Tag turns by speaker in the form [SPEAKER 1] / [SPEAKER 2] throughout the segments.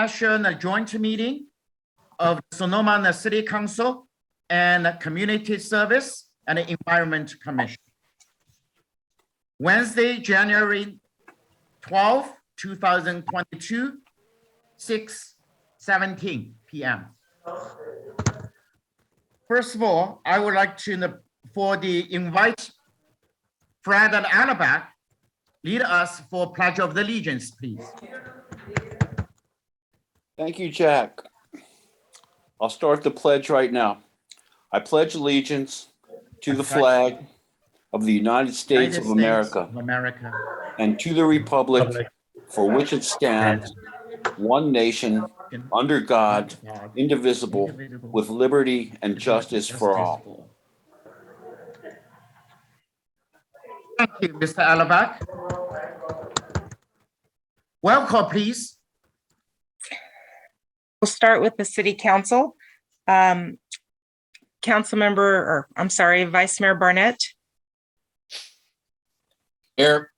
[SPEAKER 1] session, a joint meeting of Sonoma City Council and Community Service and Environment Commission. Wednesday, January 12, 2022, 6:17 p.m. First of all, I would like to invite Fred and Alabak lead us for Pledge of Allegiance, please.
[SPEAKER 2] Thank you, Jack. I'll start the pledge right now. I pledge allegiance to the flag of the United States of America and to the republic for which it stands, one nation, under God, indivisible, with liberty and justice for all.
[SPEAKER 1] Thank you, Mr. Alabak. Welcome, please.
[SPEAKER 3] We'll start with the City Council. Vice Mayor Barnett.
[SPEAKER 2] Here.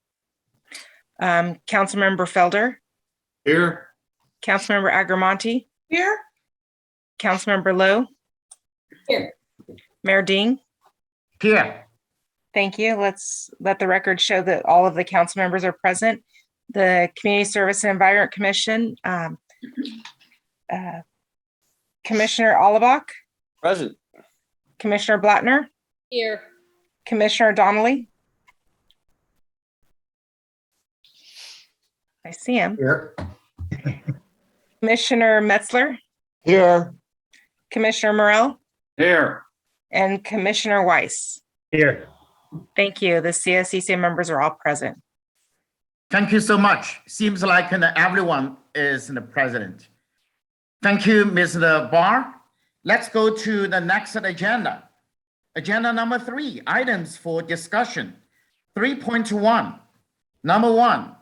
[SPEAKER 3] Councilmember Felder.
[SPEAKER 2] Here.
[SPEAKER 3] Councilmember Agramonte.
[SPEAKER 4] Here.
[SPEAKER 3] Councilmember Lowe.
[SPEAKER 4] Here.
[SPEAKER 3] Mayor Dean.
[SPEAKER 1] Here.
[SPEAKER 3] Thank you. Let's let the record show that all of the council members are present. The Community Service and Environment Commission, Commissioner Alabak.
[SPEAKER 2] Present.
[SPEAKER 3] Commissioner Blattner.
[SPEAKER 4] Here.
[SPEAKER 3] Commissioner Donnelly. I see him.
[SPEAKER 1] Here.
[SPEAKER 3] Commissioner Metzler.
[SPEAKER 1] Here.
[SPEAKER 3] Commissioner Morrell.
[SPEAKER 2] Here.
[SPEAKER 3] And Commissioner Weiss.
[SPEAKER 1] Here.
[SPEAKER 3] Thank you. The CSEC members are all present.
[SPEAKER 1] Thank you so much. Seems like everyone is the president. Thank you, Mr. Barr. Let's go to the next agenda. Agenda number 3, items for discussion. 3.1. Number 1,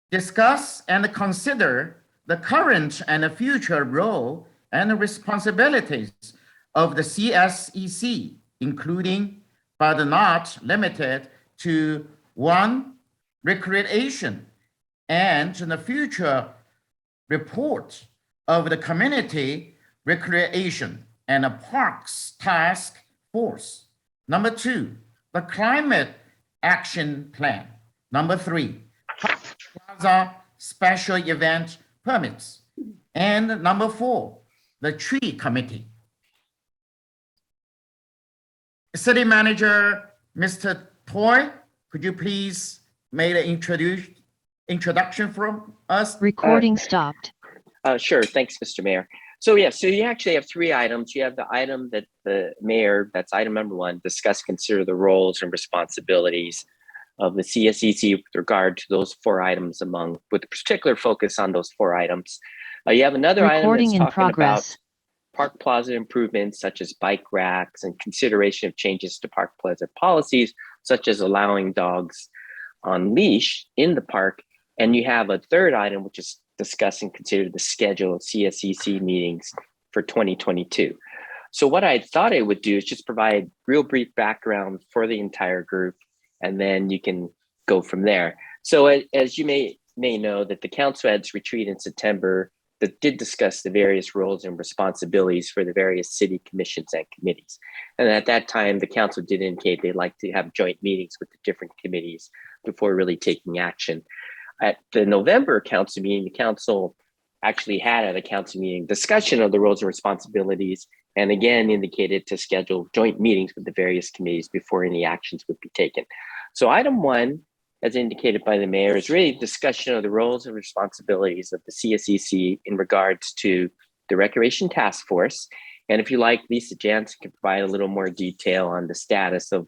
[SPEAKER 1] discuss and consider the current and future role and responsibilities of the CSEC, including but not limited to 1, recreation, and the future report of the Community Recreation and Parks Task Force. Number 2, the Climate Action Plan. Number 3, Plaza Special Event Permits. And number 4, the Tree Committee. City Manager, Mr. Toy, could you please make an introduction from us?
[SPEAKER 5] Recording stopped.
[SPEAKER 6] Sure. Thanks, Mr. Mayor. So you actually have 3 items. You have the item that the mayor, that's item number 1, discuss, consider the roles and responsibilities of the CSEC with regard to those 4 items with a particular focus on those 4 items. You have another
[SPEAKER 5] Recording
[SPEAKER 6] item that's talking
[SPEAKER 5] progress.
[SPEAKER 6] about park plaza improvements such as bike racks and consideration of changes to park plaza policies, such as allowing dogs on leash in the park. And you have a third item, which is discuss and consider the schedule of CSEC meetings for 2022. So what I thought I would do is just provide real brief background for the entire group, and then you can go from there. So as you may know, that the council had its retreat in September that did discuss the various roles and responsibilities for the various city commissions and committees. And at that time, the council did indicate they'd like to have joint meetings with the different committees before really taking action. At the November council meeting, the council actually had at a council meeting discussion of the roles and responsibilities, and again indicated to schedule joint meetings with the various committees before any actions would be taken. So item 1, as indicated by the mayor, is really discussion of the roles and responsibilities of the CSEC in regards to the Recreation Task Force. And if you like, Lisa Jansen can provide a little more detail on the status of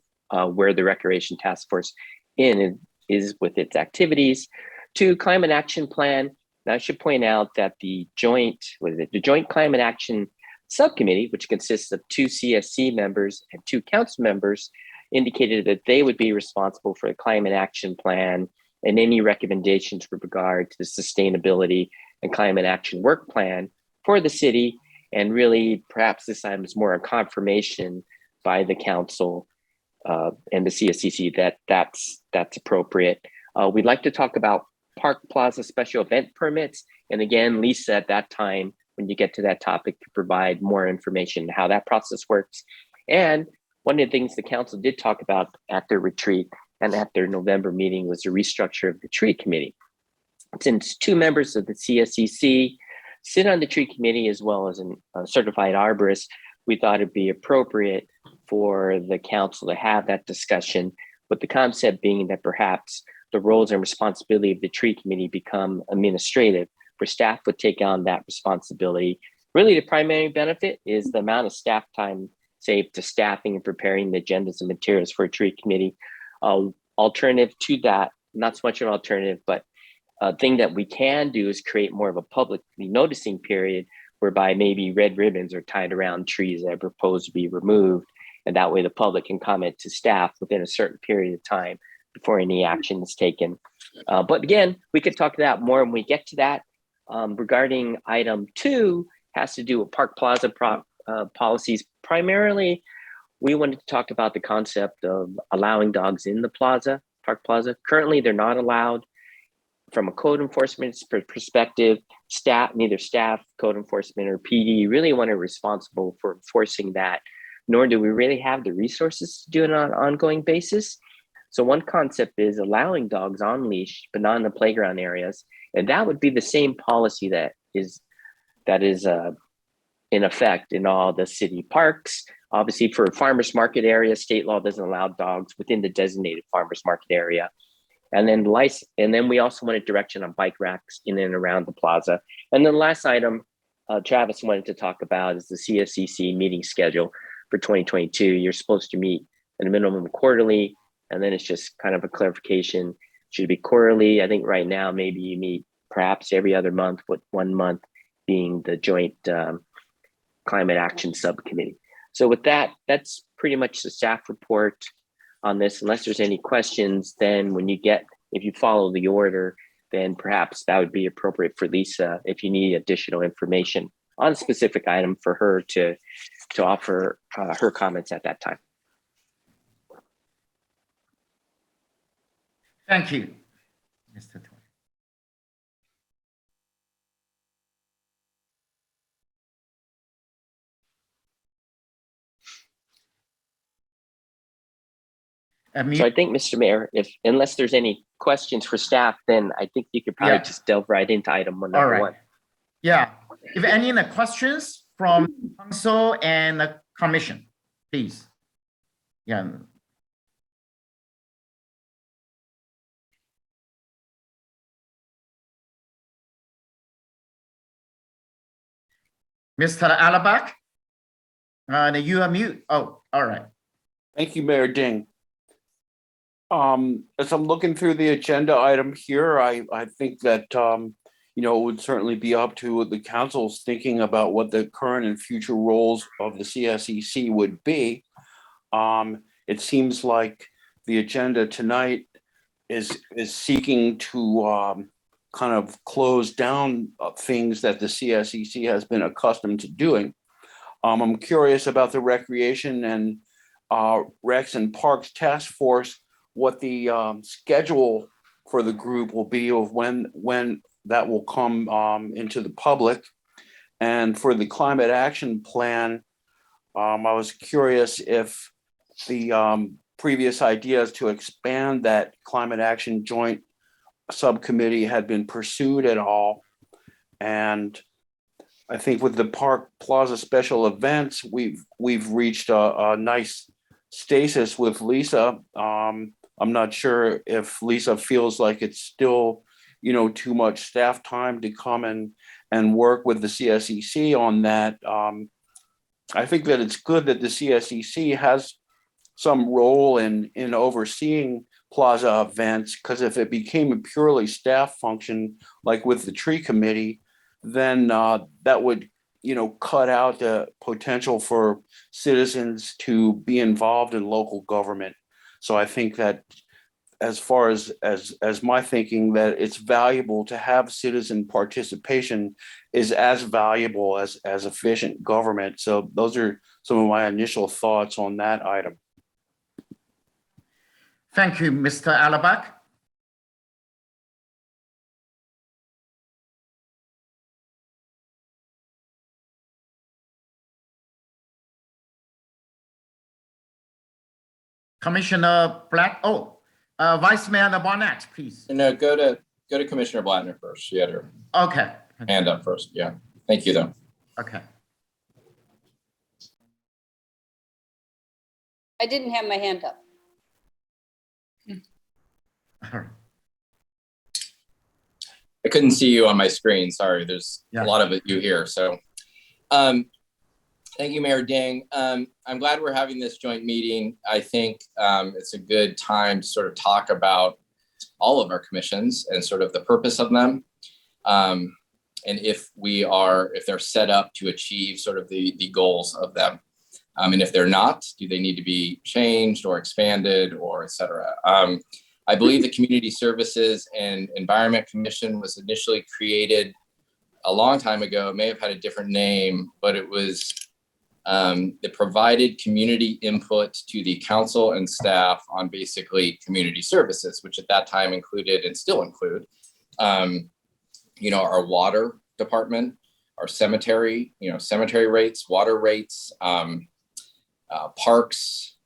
[SPEAKER 6] where the Recreation Task Force is with its activities. To Climate Action Plan, and I should point out that the Joint Climate Action Subcommittee, which consists of 2 CSC members and 2 council members, indicated that they would be responsible for the Climate Action Plan and any recommendations with regard to the sustainability and climate action work plan for the city. And really, perhaps this time is more a confirmation by the council and the CSCC that that's appropriate. We'd like to talk about Park Plaza special event permits. And again, Lisa, at that time, when you get to that topic, to provide more information how that process works. And one of the things the council did talk about at their retreat and at their November meeting was the restructure of the tree committee. Since 2 members of the CSCC sit on the tree committee as well as a certified arborist, we thought it'd be appropriate for the council to have that discussion, with the concept being that perhaps the roles and responsibility of the tree committee become administrative, where staff would take on that responsibility. Really, the primary benefit is the amount of staff time saved to staffing and preparing the agendas and materials for a tree committee. Alternative to that, not so much an alternative, but a thing that we can do is create more of a publicly noticing period, whereby maybe red ribbons are tied around trees that are proposed to be removed. And that way the public can comment to staff within a certain period of time before any action is taken. But again, we could talk about more when we get to that. Regarding item 2, has to do with Park Plaza policies. Primarily, we wanted to talk about the concept of allowing dogs in the plaza, Park Plaza. Currently, they're not allowed. From a code enforcement perspective, neither staff, code enforcement, or PD really want to be responsible for enforcing that, nor do we really have the resources to do it on an ongoing basis. So one concept is allowing dogs on leash, but not in the playground areas. And that would be the same policy that is in effect in all the city parks. Obviously, for farmers market areas, state law doesn't allow dogs within the designated farmers market area. And then we also wanted direction on bike racks in and around the plaza. And then the last item Travis wanted to talk about is the CSCC meeting schedule for 2022. You're supposed to meet at a minimum quarterly, and then it's just kind of a clarification. Should it be quarterly? I think right now maybe you meet perhaps every other month, with 1 month being the joint climate action subcommittee. So with that, that's pretty much the staff report on this. Unless there's any questions, then if you follow the order, then perhaps that would be appropriate for Lisa if you need additional information on a specific item for her to offer her comments at that time.
[SPEAKER 1] Thank you, Mr. Toy.
[SPEAKER 6] So I think, Mr. Mayor, unless there's any questions for staff, then I think you could probably just delve right into item number 1.
[SPEAKER 1] Yeah. If any questions from council and the commission, please. Yeah. Mr. Alabak, you are mute. Oh, all right.
[SPEAKER 2] Thank you, Mayor Ding. As I'm looking through the agenda item here, I think that it would certainly be up to the council's thinking about what the current and future roles of the CSEC would be. It seems like the agenda tonight is seeking to kind of close down things that the CSEC has been accustomed to doing. I'm curious about the Recreation and Recs and Parks Task Force, what the schedule for the group will be of when that will come into the public. And for the climate action plan, I was curious if the previous ideas to expand that climate action joint subcommittee had been pursued at all. And I think with the Park Plaza special events, we've reached a nice stasis with Lisa. I'm not sure if Lisa feels like it's still, too much staff time to come and work with the CSEC on that. I think that it's good that the CSEC has some role in overseeing plaza events, because if it became a purely staff function, like with the tree committee, then that would, cut out the potential for citizens to be involved in local government. So I think that as far as my thinking, that it's valuable to have citizen participation is as valuable as efficient government. So those are some of my initial thoughts on that item.
[SPEAKER 1] Thank you, Mr. Alabak. Commissioner Black, Vice Mayor Barnett, please.
[SPEAKER 5] No, go to Commissioner Blattner first. She had her
[SPEAKER 1] Okay,
[SPEAKER 5] hand up first. Yeah. Thank you, though.
[SPEAKER 1] okay.
[SPEAKER 4] I didn't have my hand up.
[SPEAKER 1] All right.
[SPEAKER 5] I couldn't see you on my screen. Sorry. There's
[SPEAKER 1] Yeah.
[SPEAKER 5] a lot of you here. So thank you, Mayor Ding. I'm glad we're having this joint meeting. I think it's a good time to sort of talk about all of our commissions and sort of the purpose of them. And if they're set up to achieve sort of the goals of them. And if they're not, do they need to be changed or expanded or et cetera? I believe the Community Services and Environment Commission was initially created a long time ago. It may have had a different name, but it was it provided community input to the council and staff on basically community services, which at that time included and still include, our water department, our cemetery, cemetery rates, water rates, parks,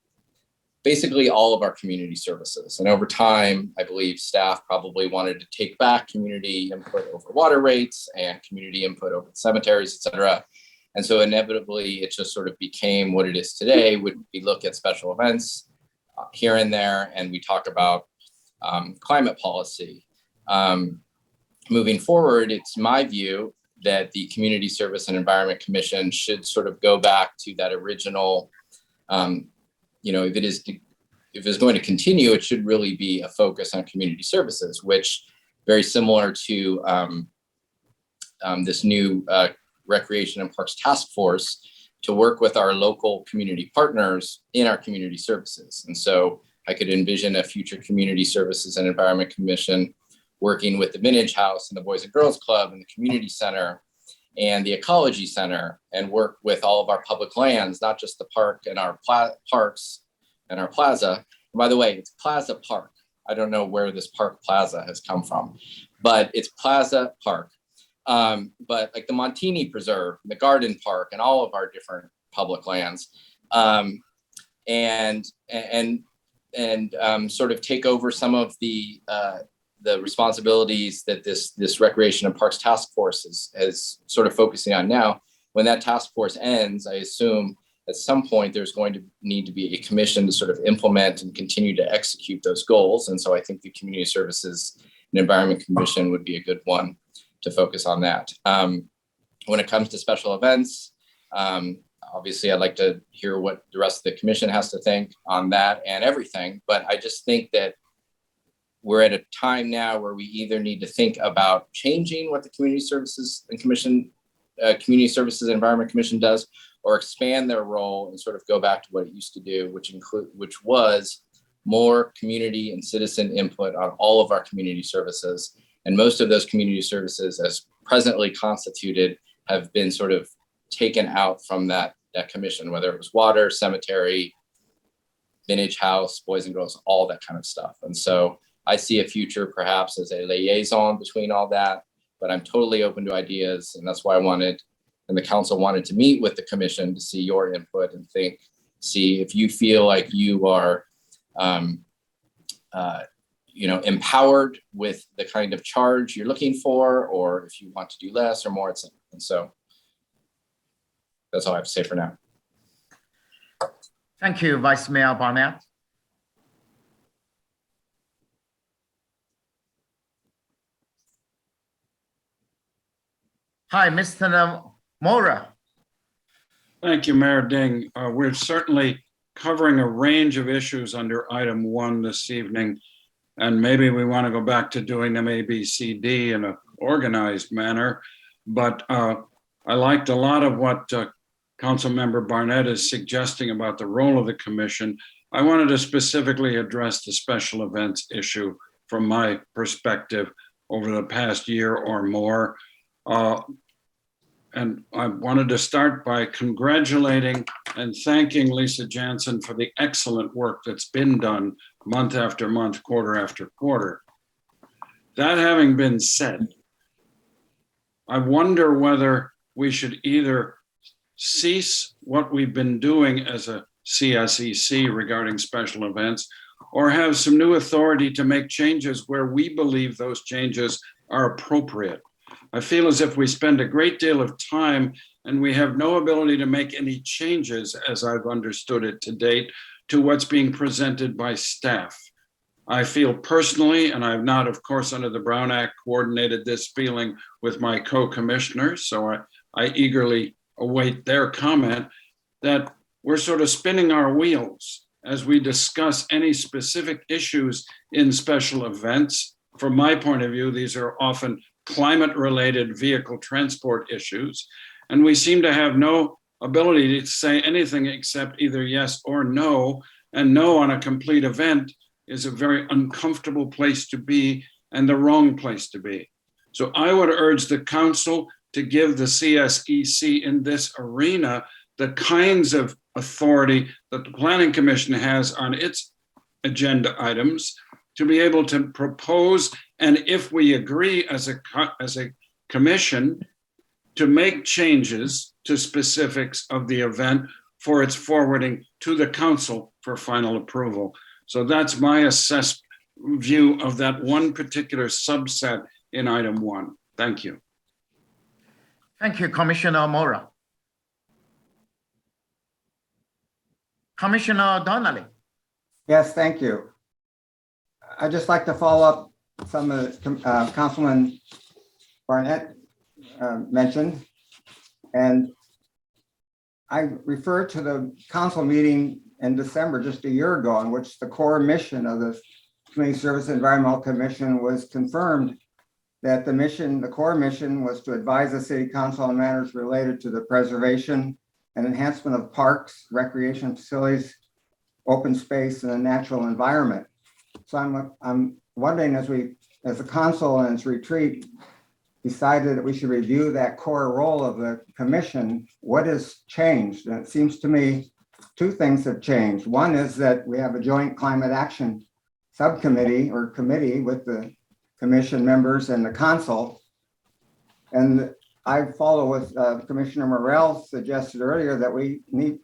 [SPEAKER 5] basically all of our community services. And over time, I believe staff probably wanted to take back community input over water rates and community input over cemeteries, et cetera. And so inevitably, it just sort of became what it is today. We look at special events here and there, and we talk about climate policy. Moving forward, it's my view that the Community Service and Environment Commission should sort of go back to that original, if it's going to continue, it should really be a focus on community services, which very similar to this new Recreation and Parks Task Force to work with our local community partners in our community services. And so I could envision a future Community Services and Environment Commission working with the Vintage House and the Boys and Girls Club and the Community Center and the Ecology Center, and work with all of our public lands, not just the park and our parks and our plaza. And by the way, it's Plaza Park. I don't know where this Park Plaza has come from, but it's Plaza Park. But like the Montini Preserve, the Garden Park, and all of our different public lands, and sort of take over some of the responsibilities that this Recreation and Parks Task Force is sort of focusing on now. When that task force ends, I assume at some point there's going to need to be a commission to sort of implement and continue to execute those goals. And so I think the Community Services and Environment Commission would be a good one to focus on that. When it comes to special events, obviously I'd like to hear what the rest of the commission has to think on that and everything, but I just think that we're at a time now where we either need to think about changing what the Community Services and Community Services and Environment Commission does, or expand their role and sort of go back to what it used to do, which was more community and citizen input on all of our community services. And most of those community services, as presently constituted, have been sort of taken out from that commission, whether it was water, cemetery, Vintage House, Boys and Girls, all that kind of stuff. And so I see a future perhaps as a liaison between all that, but I'm totally open to ideas. And that's why the council wanted to meet with the commission to see your input and see if you feel like you are, empowered with the kind of charge you're looking for, or if you want to do less or more, etc. And so that's all I have to say for now.
[SPEAKER 1] Thank you, Vice Mayor Barnett. Hi, Mr. Mora.
[SPEAKER 7] Thank you, Mayor Ding. We're certainly covering a range of issues under item 1 this evening, and maybe we want to go back to doing them A, B, C, D in an organized manner. But I liked a lot of what Councilmember Barnett is suggesting about the role of the commission. I wanted to specifically address the special events issue from my perspective over the past year or more. And I wanted to start by congratulating and thanking Lisa Jansen for the excellent work that's been done month after month, quarter after quarter. That having been said, I wonder whether we should either cease what we've been doing as a CSEC regarding special events, or have some new authority to make changes where we believe those changes are appropriate. I feel as if we spend a great deal of time and we have no ability to make any changes, as I've understood it to date, to what's being presented by staff. I feel personally, and I've not, of course, under the Brown Act, coordinated this feeling with my co-commissioners, so I eagerly await their comment, that we're sort of spinning our wheels as we discuss any specific issues in special events. From my point of view, these are often climate-related vehicle transport issues, and we seem to have no ability to say anything except either yes or no, and no on a complete event is a very uncomfortable place to be and the wrong place to be. So I would urge the council to give the CSEC in this arena the kinds of authority that the Planning Commission has on its agenda items to be able to propose, and if we agree as a commission, to make changes to specifics of the event for its forwarding to the council for final approval. So that's my assessed view of that one particular subset in item 1. Thank you.
[SPEAKER 1] Thank you, Commissioner Mora. Commissioner Donnelly.
[SPEAKER 8] Yes, thank you. I'd just like to follow up some of the Councilman Barnett mentioned. And I refer to the council meeting in December, just a year ago, in which the core mission of the Community Service Environmental Commission was confirmed that the core mission was to advise the city council on matters related to the preservation and enhancement of parks, recreation facilities, open space, and the natural environment. So I'm wondering, as the council in its retreat decided that we should review that core role of the commission, what has changed? And it seems to me two things have changed. One is that we have a joint climate action subcommittee or committee with the commission members and the council. And I follow with Commissioner Morrell suggested earlier that we need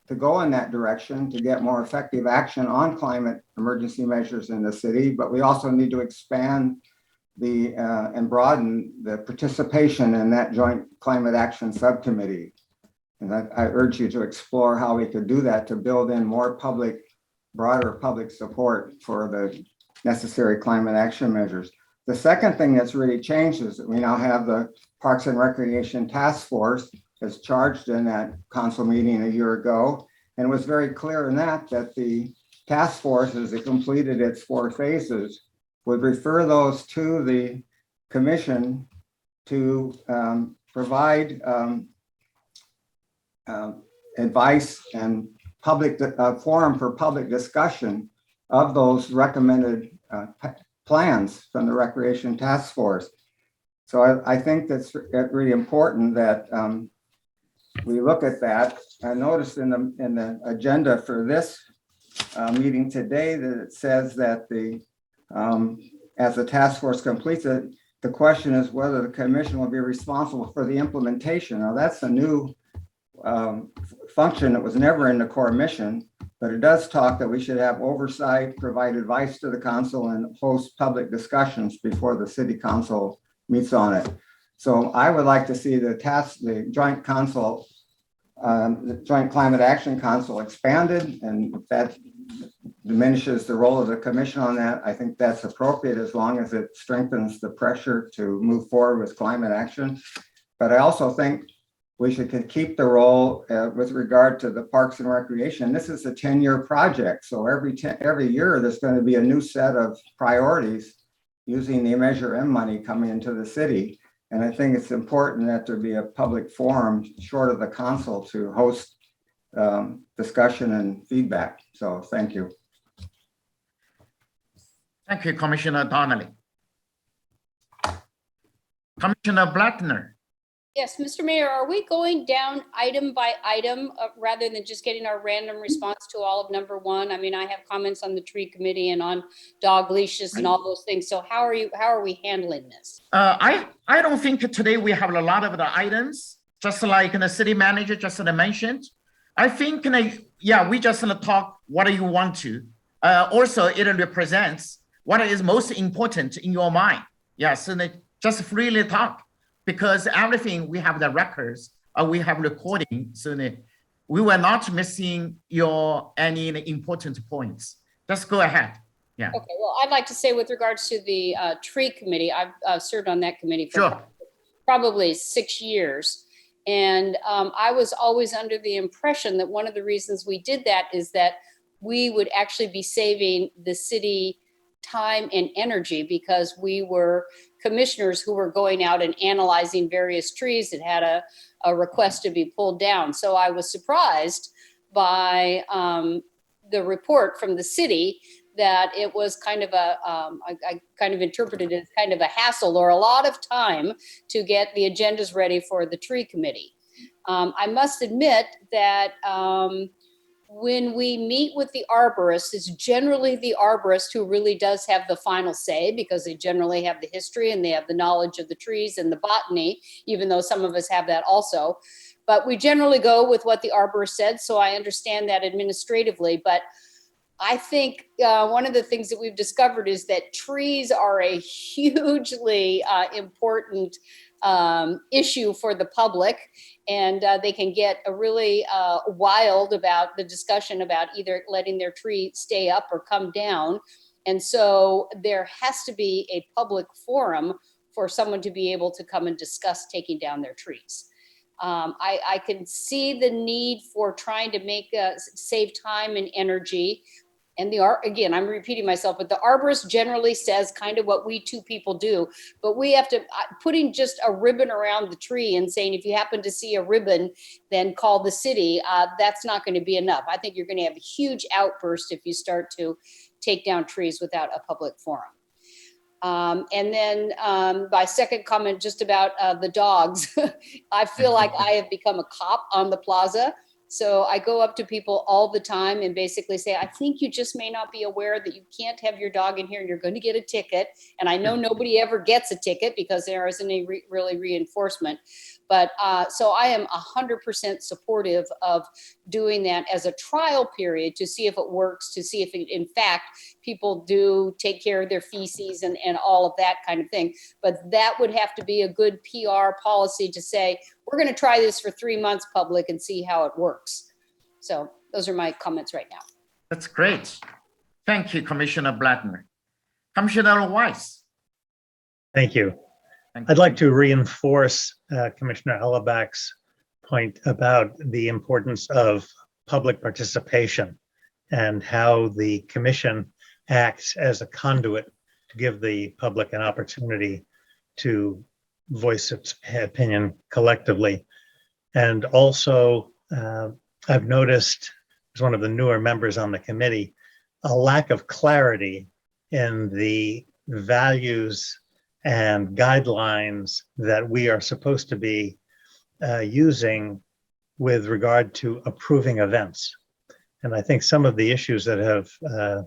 [SPEAKER 8] to go in that direction to get more effective action on climate emergency measures in the city, but we also need to expand and broaden the participation in that joint climate action subcommittee. And I urge you to explore how we could do that to build in more broader public support for the necessary climate action measures. The second thing that's really changed is that we now have the Parks and Recreation Task Force as charged in that council meeting a year ago. And it was very clear in that the task force, as it completed its 4 phases, would refer those to the commission to provide advice and public forum for public discussion of those recommended plans from the Recreation Task Force. So I think that's really important that we look at that. I noticed in the agenda for this meeting today that it says that as the task force completes it, the question is whether the commission will be responsible for the implementation. Now that's a new function that was never in the core mission, but it does talk that we should have oversight, provide advice to the council, and host public discussions before the city council meets on it. So I would like to see the joint council, the Joint Climate Action Council expanded, and if that diminishes the role of the commission on that, I think that's appropriate as long as it strengthens the pressure to move forward with climate action. But I also think we should keep the role with regard to the Parks and Recreation. This is a 10-year project, so every year there's going to be a new set of priorities using the Measure M money coming into the city. And I think it's important that there be a public forum short of the council to host discussion and feedback. So thank you.
[SPEAKER 1] Thank you, Commissioner Donnelly. Commissioner Blattner.
[SPEAKER 4] Yes, Mr. Mayor, are we going down item by item rather than just getting our random response to all of number 1? I mean, I have comments on the tree committee and on dog leashes and all those things. So how are we handling this?
[SPEAKER 1] I don't think today we have a lot of the items, just like the city manager just mentioned. I think, yeah, we just talk what you want to. Also, it represents what is most important in your mind. Yes, and just freely talk because everything we have the records, we have recording, so we were not missing any important points. Just go ahead. Yeah.
[SPEAKER 4] Okay, well, I'd like to say with regards to the tree committee, I've served on that committee for
[SPEAKER 1] Sure.
[SPEAKER 4] probably 6 years. And I was always under the impression that one of the reasons we did that is that we would actually be saving the city time and energy because we were commissioners who were going out and analyzing various trees that had a request to be pulled down. So I was surprised by the report from the city that it was kind of I kind of interpreted it as kind of a hassle or a lot of time to get the agendas ready for the tree committee. I must admit that when we meet with the arborist, it's generally the arborist who really does have the final say because they generally have the history and they have the knowledge of the trees and the botany, even though some of us have that also. But we generally go with what the arborist said, so I understand that administratively, but I think one of the things that we've discovered is that trees are a hugely important issue for the public, and they can get really wild about the discussion about either letting their tree stay up or come down. And so there has to be a public forum for someone to be able to come and discuss taking down their trees. I can see the need for trying to make save time and energy. And again, I'm repeating myself, but the arborist generally says kind of what we two people do, but we have to, putting just a ribbon around the tree and saying, if you happen to see a ribbon, then call the city, that's not going to be enough. I think you're going to have a huge outburst if you start to take down trees without a public forum. And then my second comment just about the dogs. I feel like I have become a cop on the plaza. So I go up to people all the time and basically say, I think you just may not be aware that you can't have your dog in here and you're going to get a ticket. And I know nobody ever gets a ticket because there isn't any really reinforcement. But so I am 100% supportive of doing that as a trial period to see if it works, to see if in fact people do take care of their feces and all of that kind of thing. But that would have to be a good PR policy to say, we're going to try this for 3 months public and see how it works. So those are my comments right now.
[SPEAKER 1] That's great. Thank you, Commissioner Blattner. Commissioner Weiss.
[SPEAKER 9] Thank you.
[SPEAKER 1] Thank
[SPEAKER 9] I'd
[SPEAKER 1] you.
[SPEAKER 9] like to reinforce Commissioner Helleback's point about the importance of public participation and how the commission acts as a conduit to give the public an opportunity to voice its opinion collectively. And also, I've noticed, as one of the newer members on the committee, a lack of clarity in the values and guidelines that we are supposed to be using with regard to approving events. And I think some of the issues that have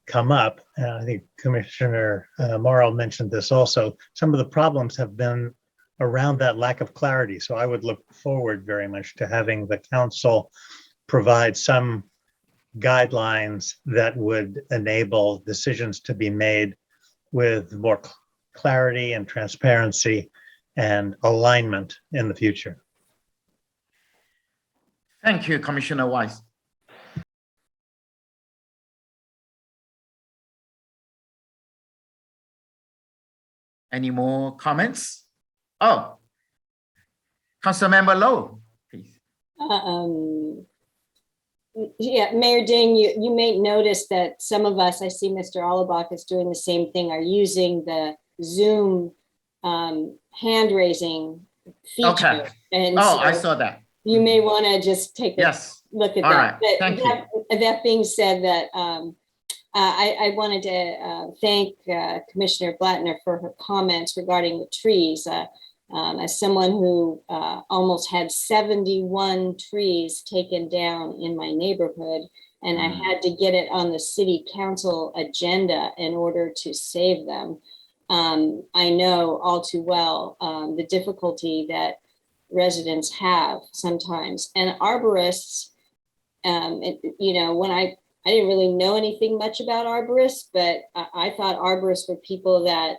[SPEAKER 9] come up, and I think Commissioner Morrow mentioned this also, some of the problems have been around that lack of clarity. So I would look forward very much to having the council provide some guidelines that would enable decisions to be made with more clarity and transparency and alignment in the future.
[SPEAKER 1] Thank you, Commissioner Weiss. Any more comments? Oh, Councilmember Lowe, please.
[SPEAKER 10] Yeah, Mayor Ding, you may notice that some of us, I see Mr. Alabak is doing the same thing, are using the Zoom hand raising feature.
[SPEAKER 1] Okay.
[SPEAKER 10] And
[SPEAKER 1] Oh,
[SPEAKER 10] so
[SPEAKER 1] I saw that.
[SPEAKER 10] you may want to just take a
[SPEAKER 1] Yes.
[SPEAKER 10] look at
[SPEAKER 1] All
[SPEAKER 10] that.
[SPEAKER 1] right. Thank you.
[SPEAKER 10] That being said, that I wanted to thank Commissioner Blattner for her comments regarding the trees. As someone who almost had 71 trees taken down in my neighborhood, and I had to get it on the city council agenda in order to save them. I know all too well the difficulty that residents have sometimes. And arborists, when I didn't really know anything much about arborists, but I thought arborists were people that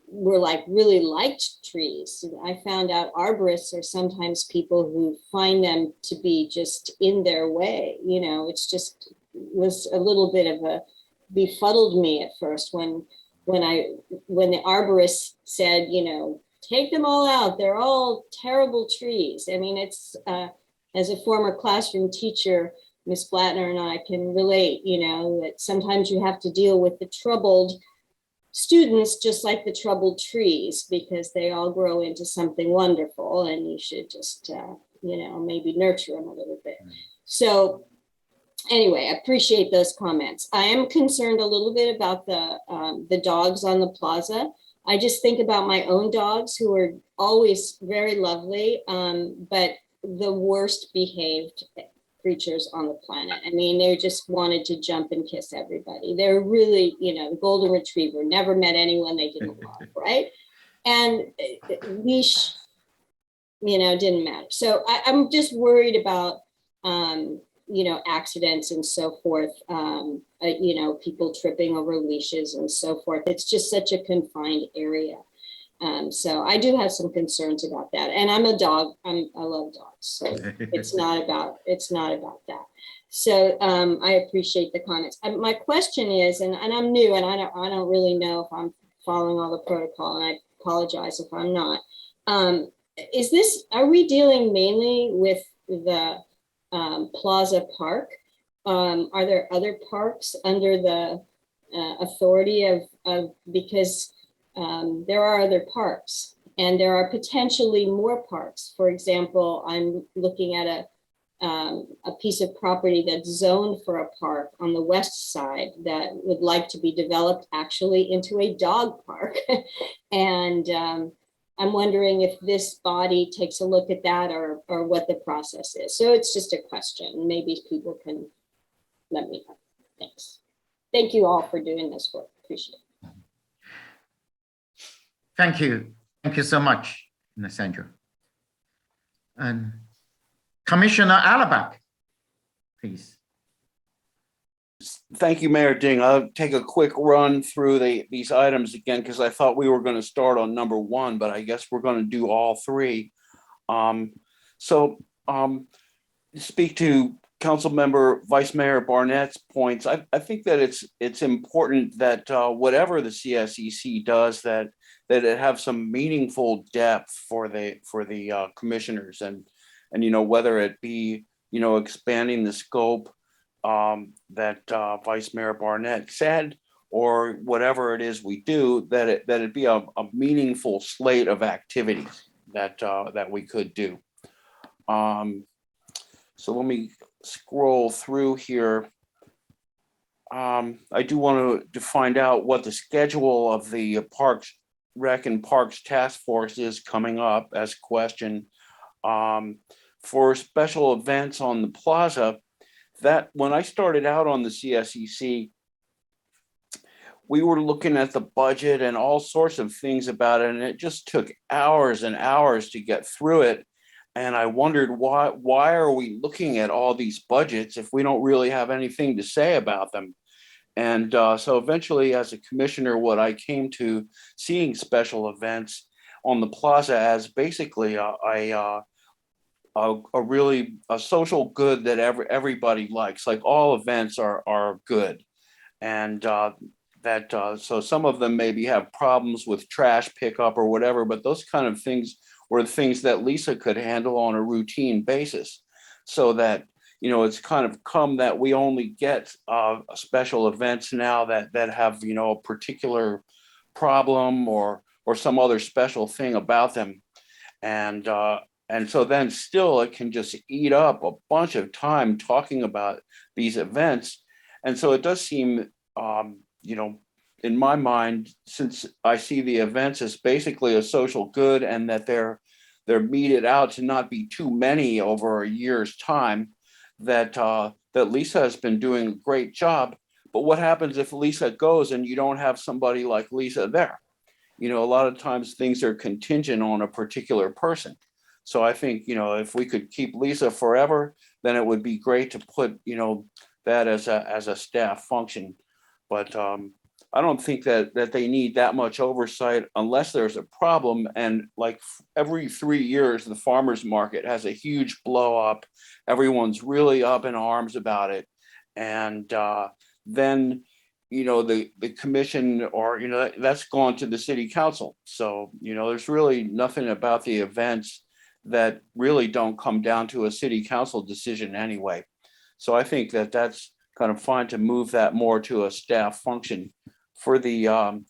[SPEAKER 10] were like really liked trees. I found out arborists are sometimes people who find them to be just in their way. It's just was a little bit of a befuddled me at first when the arborist said, take them all out. They're all terrible trees. I mean, it's as a former classroom teacher, Miss Blattner and I can relate, that sometimes you have to deal with the troubled students just like the troubled trees, because they all grow into something wonderful, and you should just maybe nurture them a little bit. So anyway, I appreciate those comments. I am concerned a little bit about the dogs on the plaza. I just think about my own dogs, who are always very lovely, but the worst behaved creatures on the planet. I mean, they just wanted to jump and kiss everybody. They're really, the golden retriever, never met anyone they didn't love, right? And leash, didn't matter. So I'm just worried about, accidents and so forth, people tripping over leashes and so forth. It's just such a confined area. So I do have some concerns about that. And I'm a dog. I love dogs. So it's not about that. So I appreciate the comments. My question is, and I'm new, and I don't really know if I'm following all the protocol, and I apologize if I'm not. Are we dealing mainly with the Plaza Park? Are there other parks under the authority of because there are other parks, and there are potentially more parks. For example, I'm looking at a piece of property that's zoned for a park on the west side that would like to be developed actually into a dog park. And I'm wondering if this body takes a look at that, or what the process is. So it's just a question. Maybe people can let me know. Thanks. Thank you all for doing this work. Appreciate it.
[SPEAKER 1] Thank you. Thank you so much, Sandra. And Commissioner Alabak, please.
[SPEAKER 2] Thank you, Mayor Ding. I'll take a quick run through these items again, because I thought we were going to start on number 1, but I guess we're going to do all 3. Speak to Councilmember Vice Mayor Barnett's points. I think that it's important that whatever the CSEC does, that it have some meaningful depth for the commissioners, and whether it be expanding the scope that Vice Mayor Barnett said, or whatever it is we do, that it be a meaningful slate of activities that we could do. So let me scroll through here. I do want to find out what the schedule of the Parks Rec and Parks Task Force is coming up as a question. For special events on the plaza, that when I started out on the CSEC, we were looking at the budget and all sorts of things about it, and it just took hours and hours to get through it. And I wondered, why are we looking at all these budgets if we don't really have anything to say about them? And so eventually, as a commissioner, what I came to seeing special events on the plaza as basically a really social good that everybody likes. Like, all events are good, and so some of them maybe have problems with trash pickup or whatever, but those kind of things were things that Lisa could handle on a routine basis, so that it's kind of come that we only get special events now that have a particular problem or some other special thing about them, and so then still it can just eat up a bunch of time talking about these events. And so it does seem, in my mind, since I see the events as basically a social good, and that they're meted out to not be too many over a year's time, that Lisa has been doing a great job. But what happens if Lisa goes and you don't have somebody like Lisa there? A lot of times things are contingent on a particular person. So I think, if we could keep Lisa forever, then it would be great to put, that as a staff function. But I don't think that they need that much oversight unless there's a problem. And like every 3 years, the farmer's market has a huge blow up. Everyone's really up in arms about it. And then, the commission or, that's gone to the city council. So, there's really nothing about the events that really don't come down to a city council decision anyway. So I think that that's kind of fine to move that more to a staff function. For the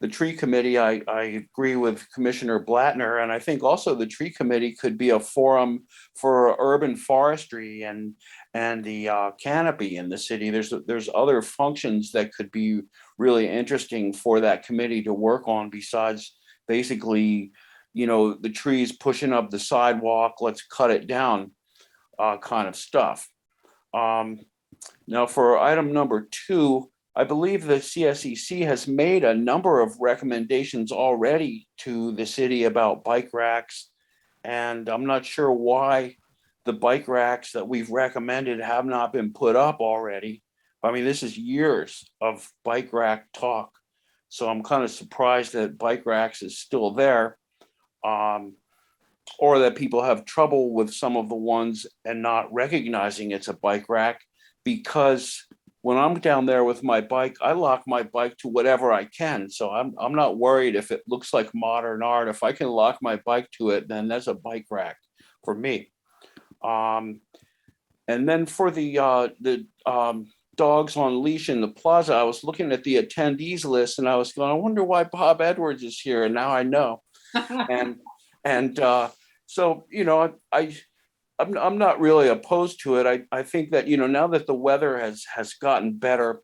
[SPEAKER 2] tree committee, I agree with Commissioner Blattner, and I think also the tree committee could be a forum for urban forestry and the canopy in the city. There's other functions that could be really interesting for that committee to work on besides basically, the trees pushing up the sidewalk, let's cut it down kind of stuff. Now for item number 2, I believe the CSEC has made a number of recommendations already to the city about bike racks. And I'm not sure why the bike racks that we've recommended have not been put up already. I mean, this is years of bike rack talk. So I'm kind of surprised that bike racks is still there. Or that people have trouble with some of the ones and not recognizing it's a bike rack, because when I'm down there with my bike, I lock my bike to whatever I can. So I'm not worried if it looks like modern art. If I can lock my bike to it, then that's a bike rack for me. And then for the dogs on leash in the plaza, I was looking at the attendees list and I was going, I wonder why Bob Edwards is here. And now I know. And so, I'm not really opposed to it. I think that, now that the weather has gotten better,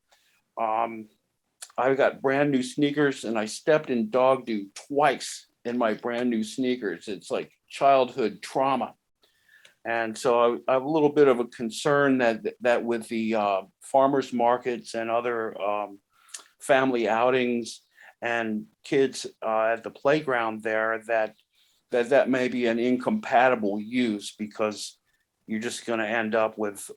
[SPEAKER 2] I've got brand new sneakers and I stepped in dog dew twice in my brand new sneakers. It's like childhood trauma. And so I have a little bit of a concern that with the farmers markets and other family outings and kids at the playground there, that may be an incompatible use, because you're just going to end up with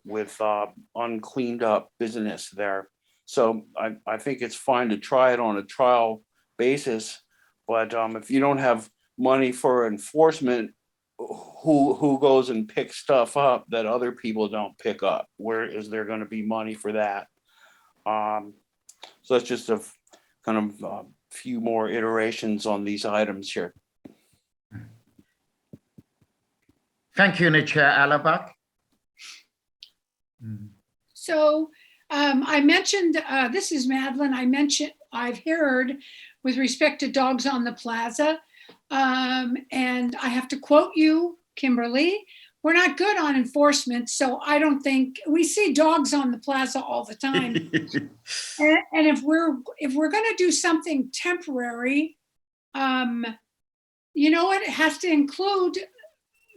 [SPEAKER 2] uncleaned up business there. So I think it's fine to try it on a trial basis, but if you don't have money for enforcement, who goes and picks stuff up that other people don't pick up? Where is there going to be money for that? So that's just a kind of few more iterations on these items here.
[SPEAKER 1] Thank you, Chair Alabak.
[SPEAKER 11] So I mentioned, this is Madeline, I've heard with respect to dogs on the plaza, and I have to quote you, Kimberly, we're not good on enforcement, so I don't think, we see dogs on the plaza all the time. and if we're gonna do something temporary, it has to include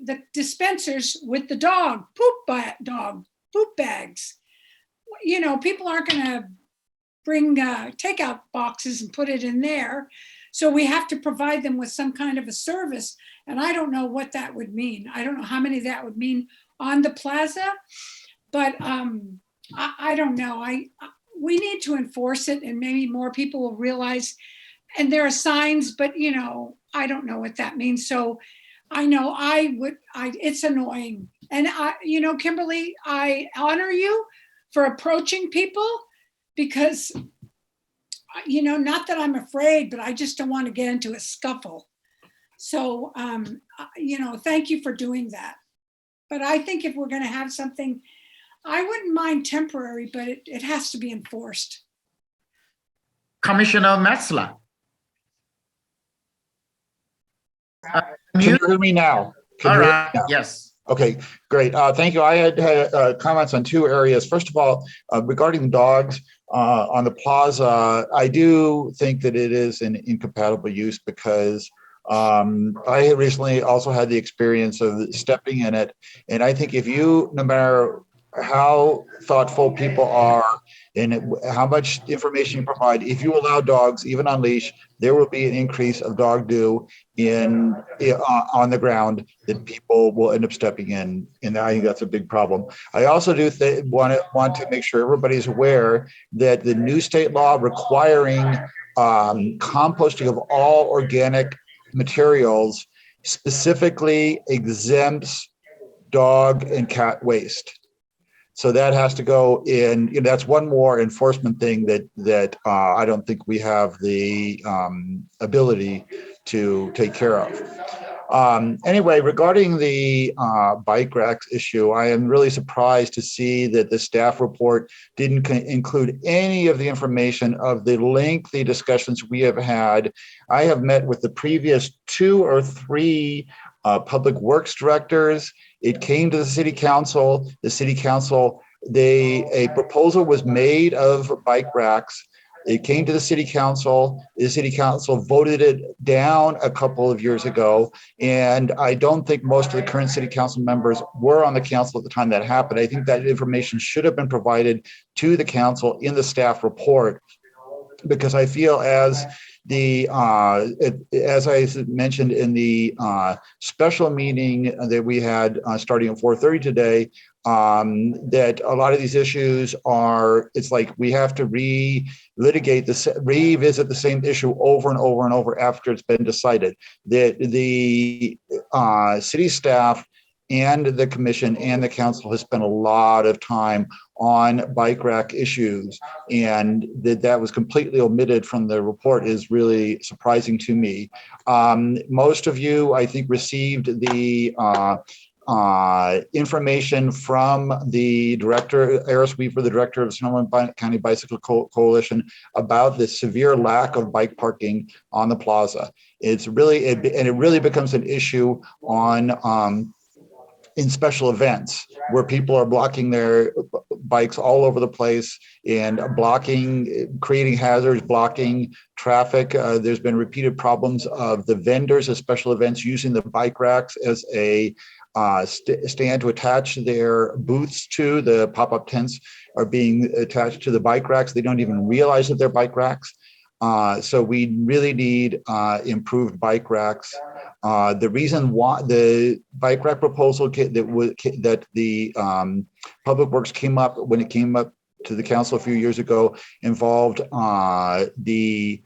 [SPEAKER 11] the dispensers with the dog poop bags. People aren't going to bring takeout boxes and put it in there. So we have to provide them with some kind of a service. And I don't know what that would mean. I don't know how many that would mean on the plaza, but I don't know. We need to enforce it, and maybe more people will realize, and there are signs, but I don't know what that means. So I know it's annoying. And Kimberly, I honor you for approaching people, because, not that I'm afraid, but I just don't want to get into a scuffle. So, thank you for doing that. But I think if we're going to have something, I wouldn't mind temporary, but it has to be enforced.
[SPEAKER 1] Commissioner Metzler.
[SPEAKER 12] Can you hear me now?
[SPEAKER 1] All right. Yes.
[SPEAKER 12] Okay, great. Thank you. I had comments on 2 areas. First of all, regarding dogs on the plaza, I do think that it is an incompatible use, because I had recently also had the experience of stepping in it. And I think if you, no matter how thoughtful people are and how much information you provide. If you allow dogs, even on leash, there will be an increase of dog do on the ground that people will end up stepping in, and I think that's a big problem. I also do want to make sure everybody's aware that the new state law requiring composting of all organic materials specifically exempts dog and cat waste. So that has to go in. That's one more enforcement thing that I don't think we have the ability to take care of. Anyway, regarding the bike racks issue, I am really surprised to see that the staff report didn't include any of the information of the lengthy discussions we have had. I have met with the previous 2 or 3 public works directors. It came to the city council. The city council, a proposal was made of bike racks. It came to the city council. The city council voted it down a couple of years ago. And I don't think most of the current city council members were on the council at the time that happened. I think that information should have been provided to the council in the staff report, because I feel as I mentioned in the special meeting that we had starting at 4:30 today, that a lot of these issues it's like we have to revisit the same issue over and over and over after it's been decided. That the city staff and the commission and the council has spent a lot of time on bike rack issues, and that was completely omitted from the report is really surprising to me. Most of you, I think, received the information from the director, Eris Weaver, the director of Sonoma County Bicycle Coalition, about the severe lack of bike parking on the plaza. It really becomes an issue in special events where people are blocking their bikes all over the place and creating hazards, blocking traffic. There's been repeated problems of the vendors at special events using the bike racks as a stand to attach their booths to. The pop-up tents are being attached to the bike racks. They don't even realize that they're bike racks. So we really need improved bike racks. The reason why the bike rack proposal that the Public Works came up to the council a few years ago involved the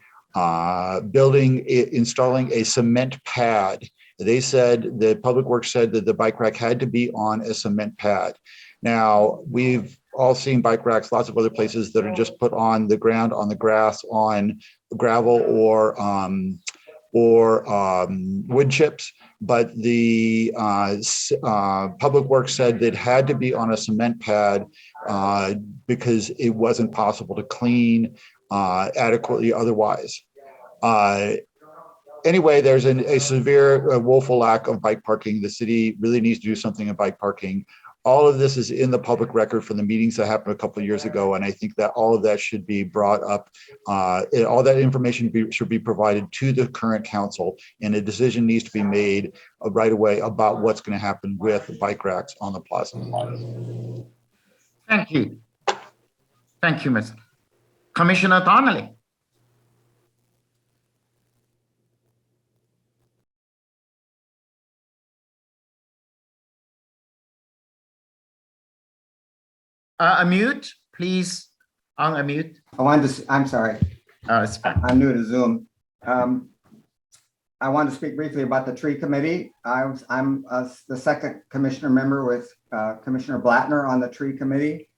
[SPEAKER 12] building, installing a cement pad. The Public Works said that the bike rack had to be on a cement pad. Now, we've all seen bike racks, lots of other places that are just put on the ground, on the grass, on gravel or wood chips. But the Public Works said that it had to be on a cement pad because it wasn't possible to clean adequately otherwise. Anyway, there's a severe woeful lack of bike parking. The city really needs to do something in bike parking. All of this is in the public record from the meetings that happened a couple of years ago, and I think that all of that should be brought up. All that information should be provided to the current council, and a decision needs to be made right away about what's going to happen with bike racks on the plaza.
[SPEAKER 1] Thank you. Thank you, Mr. Commissioner Donnelly. Unmute, please. Unmute.
[SPEAKER 8] I'm sorry.
[SPEAKER 1] Oh, it's fine.
[SPEAKER 8] I'm new to Zoom. I want to speak briefly about the tree committee. I'm the second commissioner member with Commissioner Blattner on the tree committee.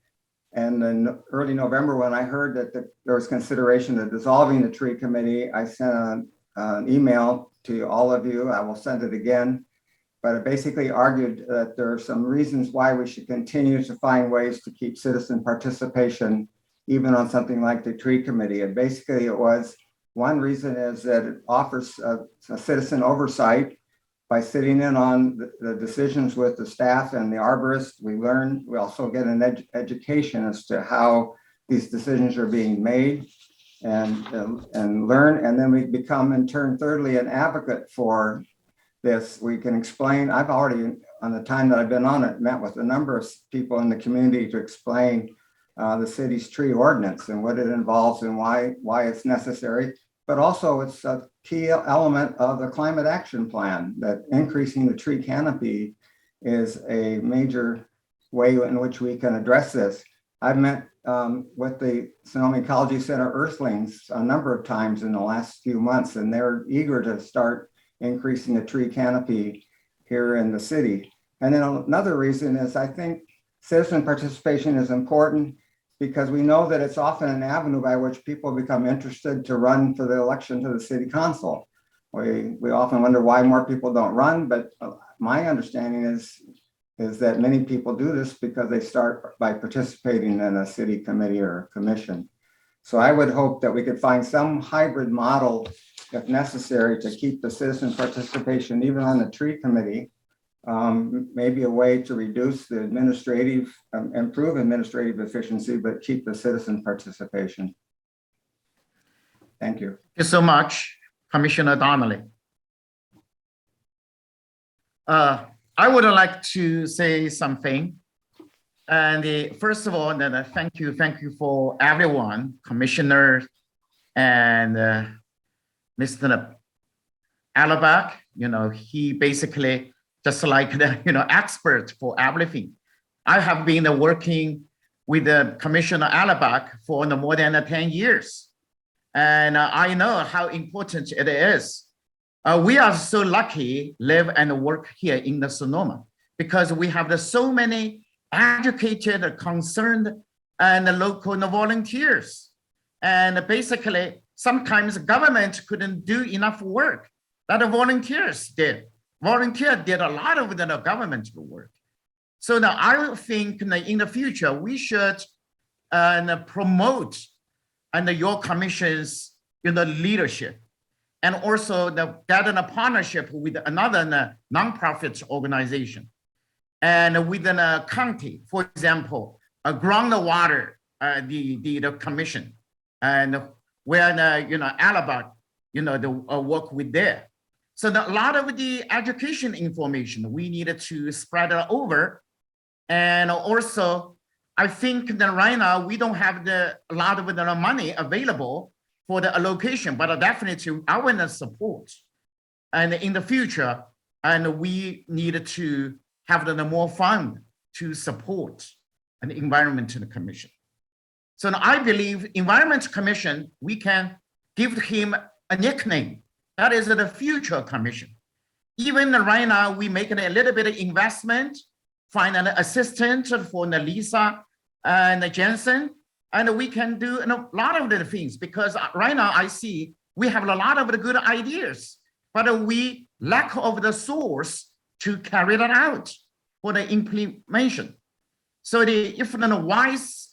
[SPEAKER 8] And in early November, when I heard that there was consideration of dissolving the tree committee, I sent an email to all of you. I will send it again. But it basically argued that there are some reasons why we should continue to find ways to keep citizen participation, even on something like the tree committee. And basically it was, one reason is that it offers a citizen oversight by sitting in on the decisions with the staff and the arborists. We also get an education as to how these decisions are being made and learn. And then we become in turn, thirdly, an advocate for this. We can explain. I've already on the time that I've been on it, met with a number of people in the community to explain the city's tree ordinance and what it involves and why it's necessary. But also it's a key element of the climate action plan, that increasing the tree canopy is a major way in which we can address this. I've met with the Sonoma Ecology Center Earthlings a number of times in the last few months, and they're eager to start increasing the tree canopy here in the city. And then another reason is I think citizen participation is important because we know that it's often an avenue by which people become interested to run for the election to the city council. We often wonder why more people don't run, but my understanding is that many people do this because they start by participating in a city committee or commission. So I would hope that we could find some hybrid model, if necessary, to keep the citizen participation even on the tree committee. Maybe a way to reduce the administrative, improve administrative efficiency, but keep the citizen participation. Thank you.
[SPEAKER 1] Thank you so much, Commissioner Donnelly. I would like to say something. And first of all, then thank you for everyone, Commissioner and Mr. Alabak. He basically just like the expert for everything. I have been working with the Commissioner Alabak for more than 10 years. And I know how important it is. We are so lucky live and work here in the Sonoma because we have so many educated, concerned, and local volunteers. And basically, sometimes government couldn't do enough work that the volunteers did. Volunteers did a lot of the government work. So now I think in the future, we should promote your commission's leadership. And also get in a partnership with another nonprofit organization. And within a county, for example, a groundwater, the commission, and where Alabama, the work with there. So a lot of the education information we needed to spread it over. And also, I think that right now we don't have a lot of the money available for the allocation, but definitely I want to support. And in the future, and we need to have the more fund to support an environmental commission. So I believe Environment Commission, we can give him a nickname. That is the future commission. Even right now, we make a little bit of investment, find an assistant for Lisa and Jensen, and we can do a lot of the things because right now I see we have a lot of the good ideas, but we lack of the source to carry that out for the implementation. So if the wise,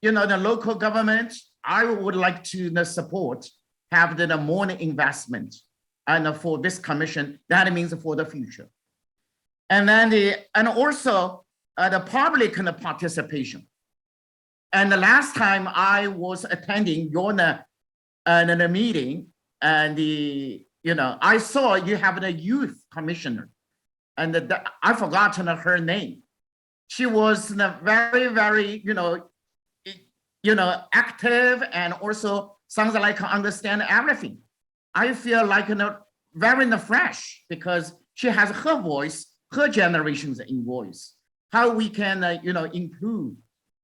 [SPEAKER 1] the local government, I would like to support, have the more investment and for this commission, that means for the future. And then also the public participation. And the last time I was attending your meeting, and I saw you have the youth commissioner, and I forgotten her name. She was very, very, active, and also sounds like understand everything. I feel like very fresh because she has her voice, her generation's in voice. How we can, improve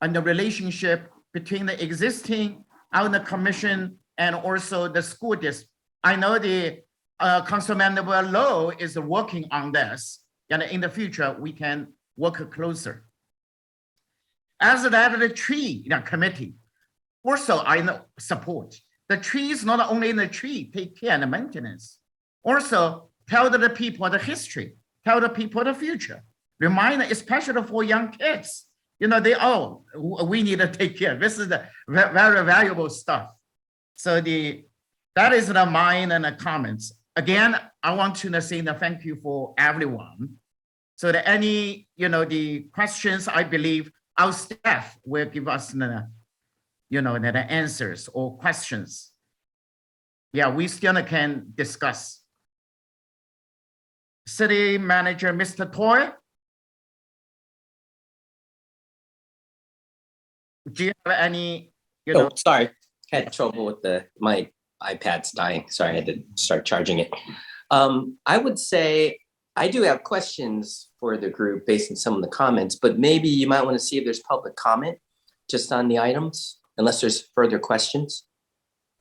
[SPEAKER 1] and the relationship between the existing on the commission and also the school district. I know the Councilman Lowe is working on this, and in the future we can work closer. As that the tree committee, also I know support the trees. Not only in the tree, take care and the maintenance. Also tell the people the history, tell the people the future. Remind, especially for young kids. We need to take care. This is the very valuable stuff. So that is the mine and the comments. Again, I want to say thank you for everyone. So that any, the questions, I believe our staff will give us the answers or questions. Yeah, we still can discuss. City Manager, Mr. Toy, do you have any,
[SPEAKER 13] Oh, sorry. Had trouble with my iPad's dying. Sorry, I had to start charging it. I would say I do have questions for the group based on some of the comments, but maybe you might want to see if there's public comment just on the items, unless there's further questions.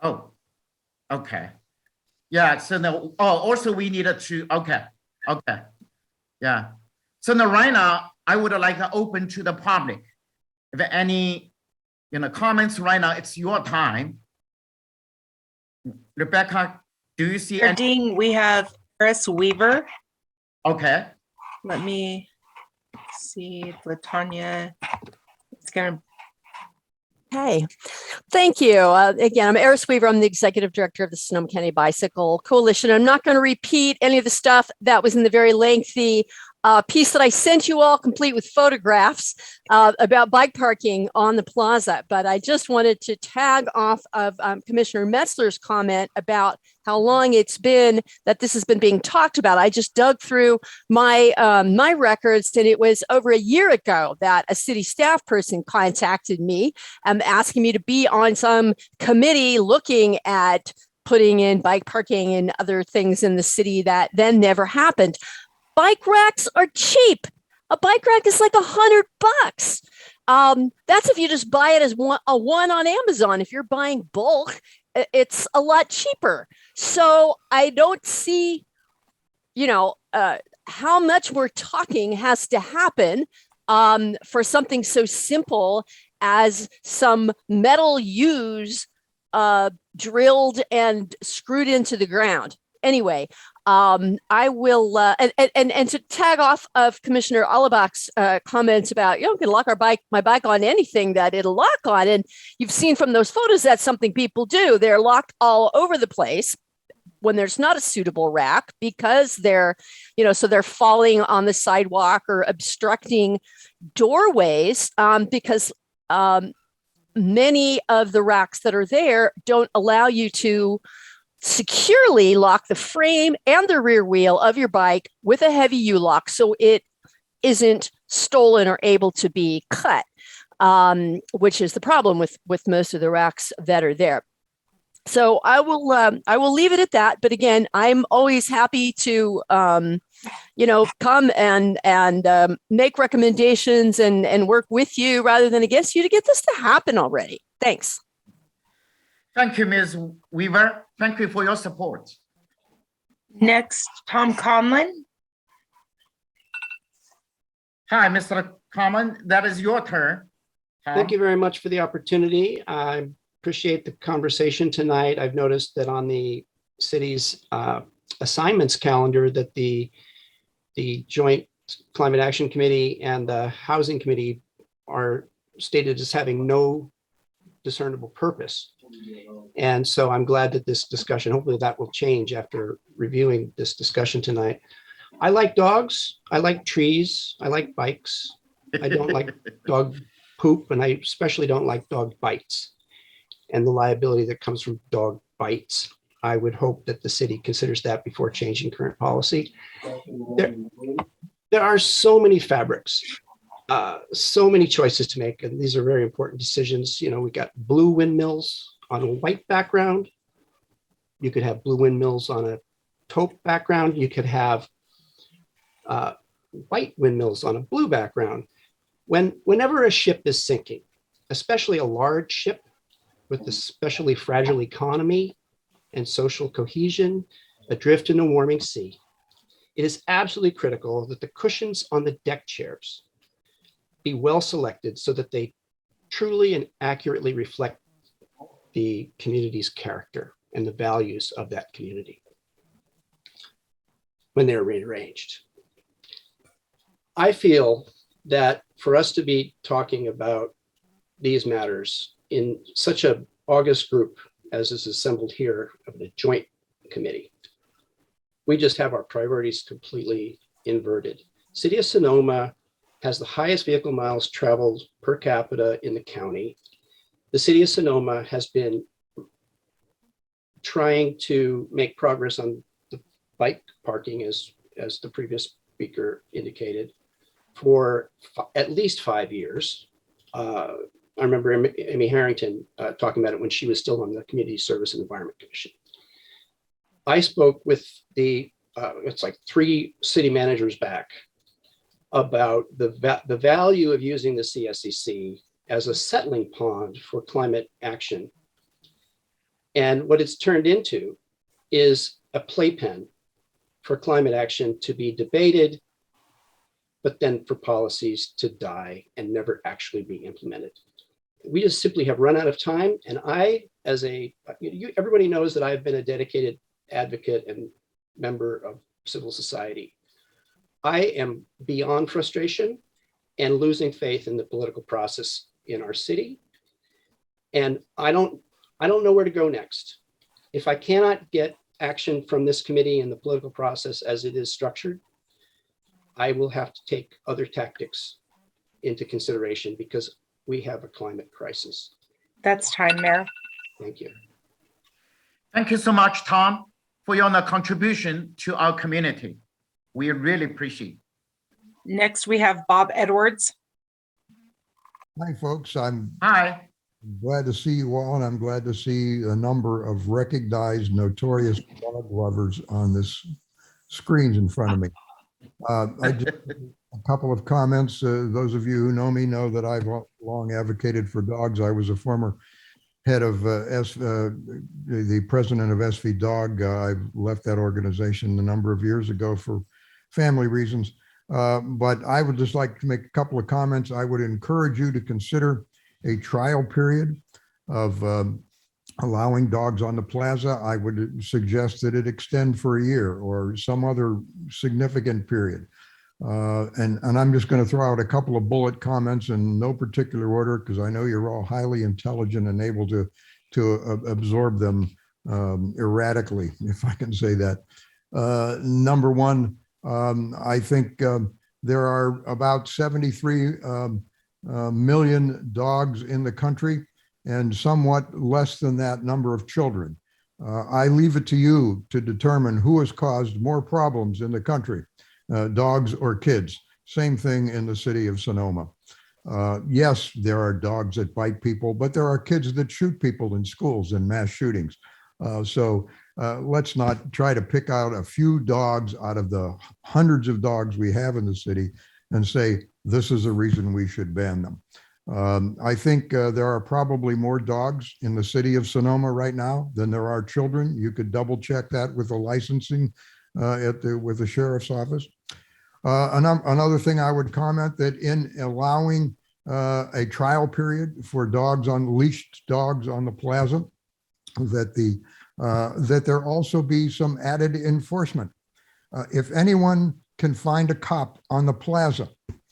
[SPEAKER 1] Oh, okay. Yeah, so now, also we needed to, okay. Yeah. So now right now, I would like to open to the public. If any, comments right now, it's your time. Rebecca, do you see any?
[SPEAKER 3] Dean, we have Chris Weaver.
[SPEAKER 1] Okay.
[SPEAKER 3] Let me see, Latanya. It's gonna.
[SPEAKER 14] Hey, thank you. Again, I'm Eris Weaver. I'm the executive director of the Sonoma County Bicycle Coalition. I'm not going to repeat any of the stuff that was in the very lengthy piece that I sent you all, complete with photographs about bike parking on the plaza. But I just wanted to tag off of Commissioner Metzler's comment about how long it's been that this has been being talked about. I just dug through my my records, and it was over a year ago that a city staff person contacted me asking me to be on some committee looking at putting in bike parking and other things in the city that then never happened. Bike racks are cheap. A bike rack is like $100. That's if you just buy it as one on Amazon. If you're buying bulk, it's a lot cheaper. So I don't see, how much we're talking has to happen for something so simple as some metal U's drilled and screwed into the ground. Anyway, I will, and to tag off of Commissioner Alabak's comments about, you can lock my bike on anything that it'll lock on. And you've seen from those photos, that's something people do. They're locked all over the place when there's not a suitable rack because they're, so they're falling on the sidewalk or obstructing doorways because many of the racks that are there don't allow you to securely lock the frame and the rear wheel of your bike with a heavy U-lock so it isn't stolen or able to be cut, which is the problem with most of the racks that are there. So I will leave it at that. But again, I'm always happy to come and make recommendations and work with you rather than against you to get this to happen already. Thanks.
[SPEAKER 1] Thank you, Ms. Weaver. Thank you for your support.
[SPEAKER 3] Next, Tom Conlon.
[SPEAKER 1] Hi, Mr. Conlon. That is your turn. Tom.
[SPEAKER 15] Thank you very much for the opportunity. I appreciate the conversation tonight. I've noticed that on the city's assignments calendar that the Joint Climate Action Committee and the Housing Committee are stated as having no discernible purpose. And so I'm glad that this discussion, hopefully that will change after reviewing this discussion tonight. I like dogs, I like trees, I like bikes. I don't like dog poop, and I especially don't like dog bites and the liability that comes from dog bites. I would hope that the city considers that before changing current policy. There are so many fabrics, so many choices to make, and these are very important decisions. We got blue windmills on a white background. You could have blue windmills on a taupe background. You could have white windmills on a blue background. Whenever a ship is sinking, especially a large ship with a especially fragile economy and social cohesion, adrift in a warming sea, it is absolutely critical that the cushions on the deck chairs be well selected so that they truly and accurately reflect the community's character and the values of that community when they're rearranged. I feel that for us to be talking about these matters in such an august group as is assembled here of the Joint Committee, we just have our priorities completely inverted. City of Sonoma has the highest vehicle miles traveled per capita in the county. The city of Sonoma has been trying to make progress on the bike parking, as the previous speaker indicated, for at least 5 years. I remember Amy Harrington talking about it when she was still on the Community Service and Environment Commission. I spoke with it's like 3 city managers back about the value of using the CSCC as a settling pond for climate action. And what it's turned into is a playpen for climate action to be debated, but then for policies to die and never actually be implemented. We just simply have run out of time. And I, as everybody knows that I've been a dedicated advocate and member of civil society. I am beyond frustration and losing faith in the political process in our city. And I don't know where to go next. If I cannot get action from this committee and the political process as it is structured, I will have to take other tactics into consideration because we have a climate crisis.
[SPEAKER 3] That's time, Mayor.
[SPEAKER 15] Thank you.
[SPEAKER 1] Thank you so much, Tom, for your contribution to our community. We really appreciate it.
[SPEAKER 3] Next, we have Bob Edwards.
[SPEAKER 16] Hi, folks. I'm
[SPEAKER 1] Hi.
[SPEAKER 16] glad to see you all, and I'm glad to see a number of recognized notorious dog lovers on this screens in front of me. I just a couple of comments. Those of you who know me know that I've long advocated for dogs. I was a former head of the president of SV Dog. I left that organization a number of years ago for family reasons. But I would just like to make a couple of comments. I would encourage you to consider a trial period of allowing dogs on the plaza. I would suggest that it extend for a year or some other significant period. And I'm just going to throw out a couple of bullet comments in no particular order, because I know you're all highly intelligent and able to absorb them erratically, if I can say that. Number one, I think there are about 73 million dogs in the country, and somewhat less than that number of children. I leave it to you to determine who has caused more problems in the country, dogs or kids. Same thing in the city of Sonoma. Yes, there are dogs that bite people, but there are kids that shoot people in schools in mass shootings. So let's not try to pick out a few dogs out of the hundreds of dogs we have in the city and say, this is a reason we should ban them. I think there are probably more dogs in the city of Sonoma right now than there are children. You could double check that with the licensing with the sheriff's office. Another thing I would comment that in allowing a trial period for dogs on leashed dogs on the plaza, that there also be some added enforcement. If anyone can find a cop on the plaza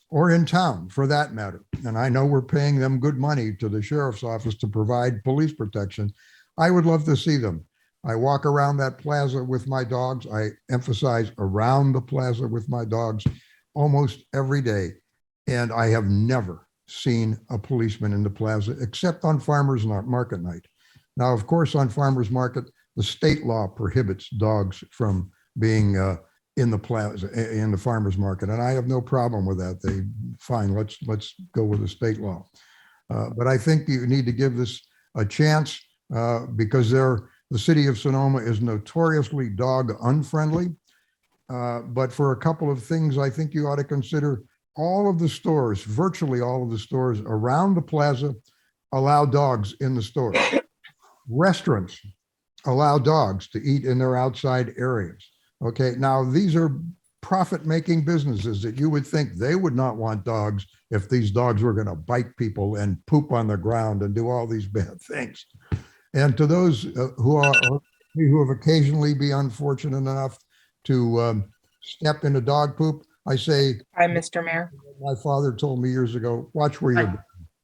[SPEAKER 16] or in town for that matter, and I know we're paying them good money to the sheriff's office to provide police protection, I would love to see them. I walk around that plaza with my dogs. I emphasize around the plaza with my dogs almost every day. And I have never seen a policeman in the plaza except on farmers market night. Now, of course, on farmers market, the state law prohibits dogs from being in the plaza, in the farmers market. And I have no problem with that. Fine, let's go with the state law. But I think you need to give this a chance because the city of Sonoma is notoriously dog unfriendly. But for a couple of things, I think you ought to consider all of the stores, virtually all of the stores around the plaza allow dogs in the stores. Restaurants allow dogs to eat in their outside areas. Okay, now these are profit-making businesses that you would think they would not want dogs if these dogs were going to bite people and poop on the ground and do all these bad things. And to those who have occasionally been unfortunate enough to step into dog poop, I say,
[SPEAKER 3] Hi, Mr. Mayor.
[SPEAKER 16] My father told me years ago, watch where you're going.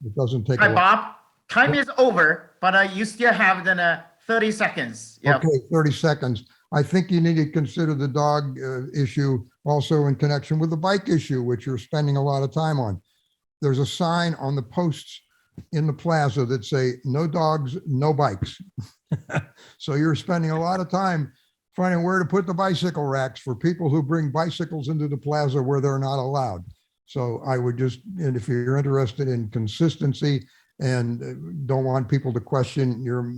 [SPEAKER 16] It doesn't take
[SPEAKER 1] Hi, Bob. Time is over, but you still have 30 seconds. Yeah.
[SPEAKER 16] Okay, 30 seconds. I think you need to consider the dog issue also in connection with the bike issue, which you're spending a lot of time on. There's a sign on the posts in the plaza that say, no dogs, no bikes. So you're spending a lot of time finding where to put the bicycle racks for people who bring bicycles into the plaza where they're not allowed. So I would just, and if you're interested in consistency and don't want people to question your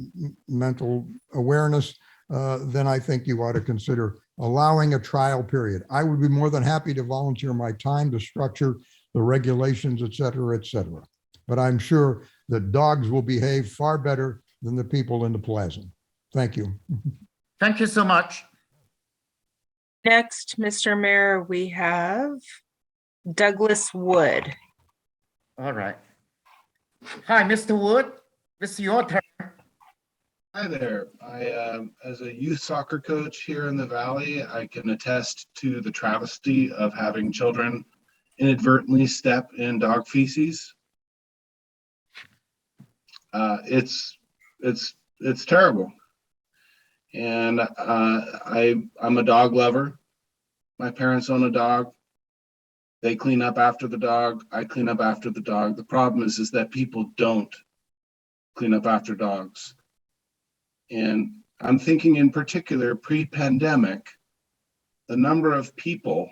[SPEAKER 16] mental awareness, then I think you ought to consider allowing a trial period. I would be more than happy to volunteer my time to structure the regulations, et cetera, et cetera. But I'm sure that dogs will behave far better than the people in the plaza. Thank you.
[SPEAKER 1] Thank you so much.
[SPEAKER 3] Next, Mr. Mayor, we have Douglas Wood.
[SPEAKER 1] All right. Hi, Mr. Wood. This is your turn.
[SPEAKER 17] Hi there. As a youth soccer coach here in the Valley, I can attest to the travesty of having children inadvertently step in dog feces. It's terrible. And I'm a dog lover. My parents own a dog. They clean up after the dog. I clean up after the dog. The problem is that people don't clean up after dogs. And I'm thinking in particular, pre-pandemic, the number of people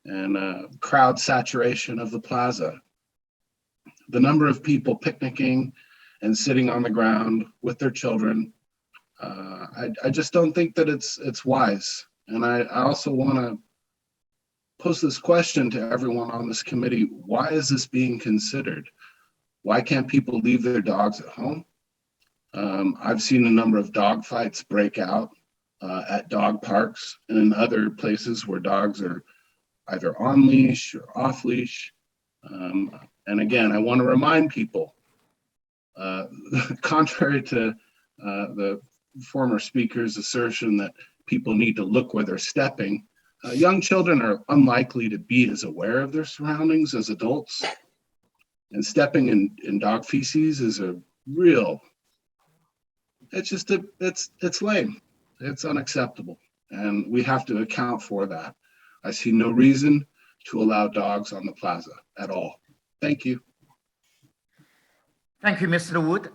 [SPEAKER 17] and crowd saturation of the plaza, the number of people picnicking and sitting on the ground with their children. I just don't think that it's wise. And I also want to pose this question to everyone on this committee. Why is this being considered? Why can't people leave their dogs at home? I've seen a number of dog fights break out at dog parks and in other places where dogs are either on leash or off leash. And again, I want to remind people, contrary to the former speaker's assertion that people need to look where they're stepping, young children are unlikely to be as aware of their surroundings as adults. And stepping in dog feces is a real, it's lame. It's unacceptable. And we have to account for that. I see no reason to allow dogs on the plaza at all. Thank you.
[SPEAKER 1] Thank you, Mr. Wood.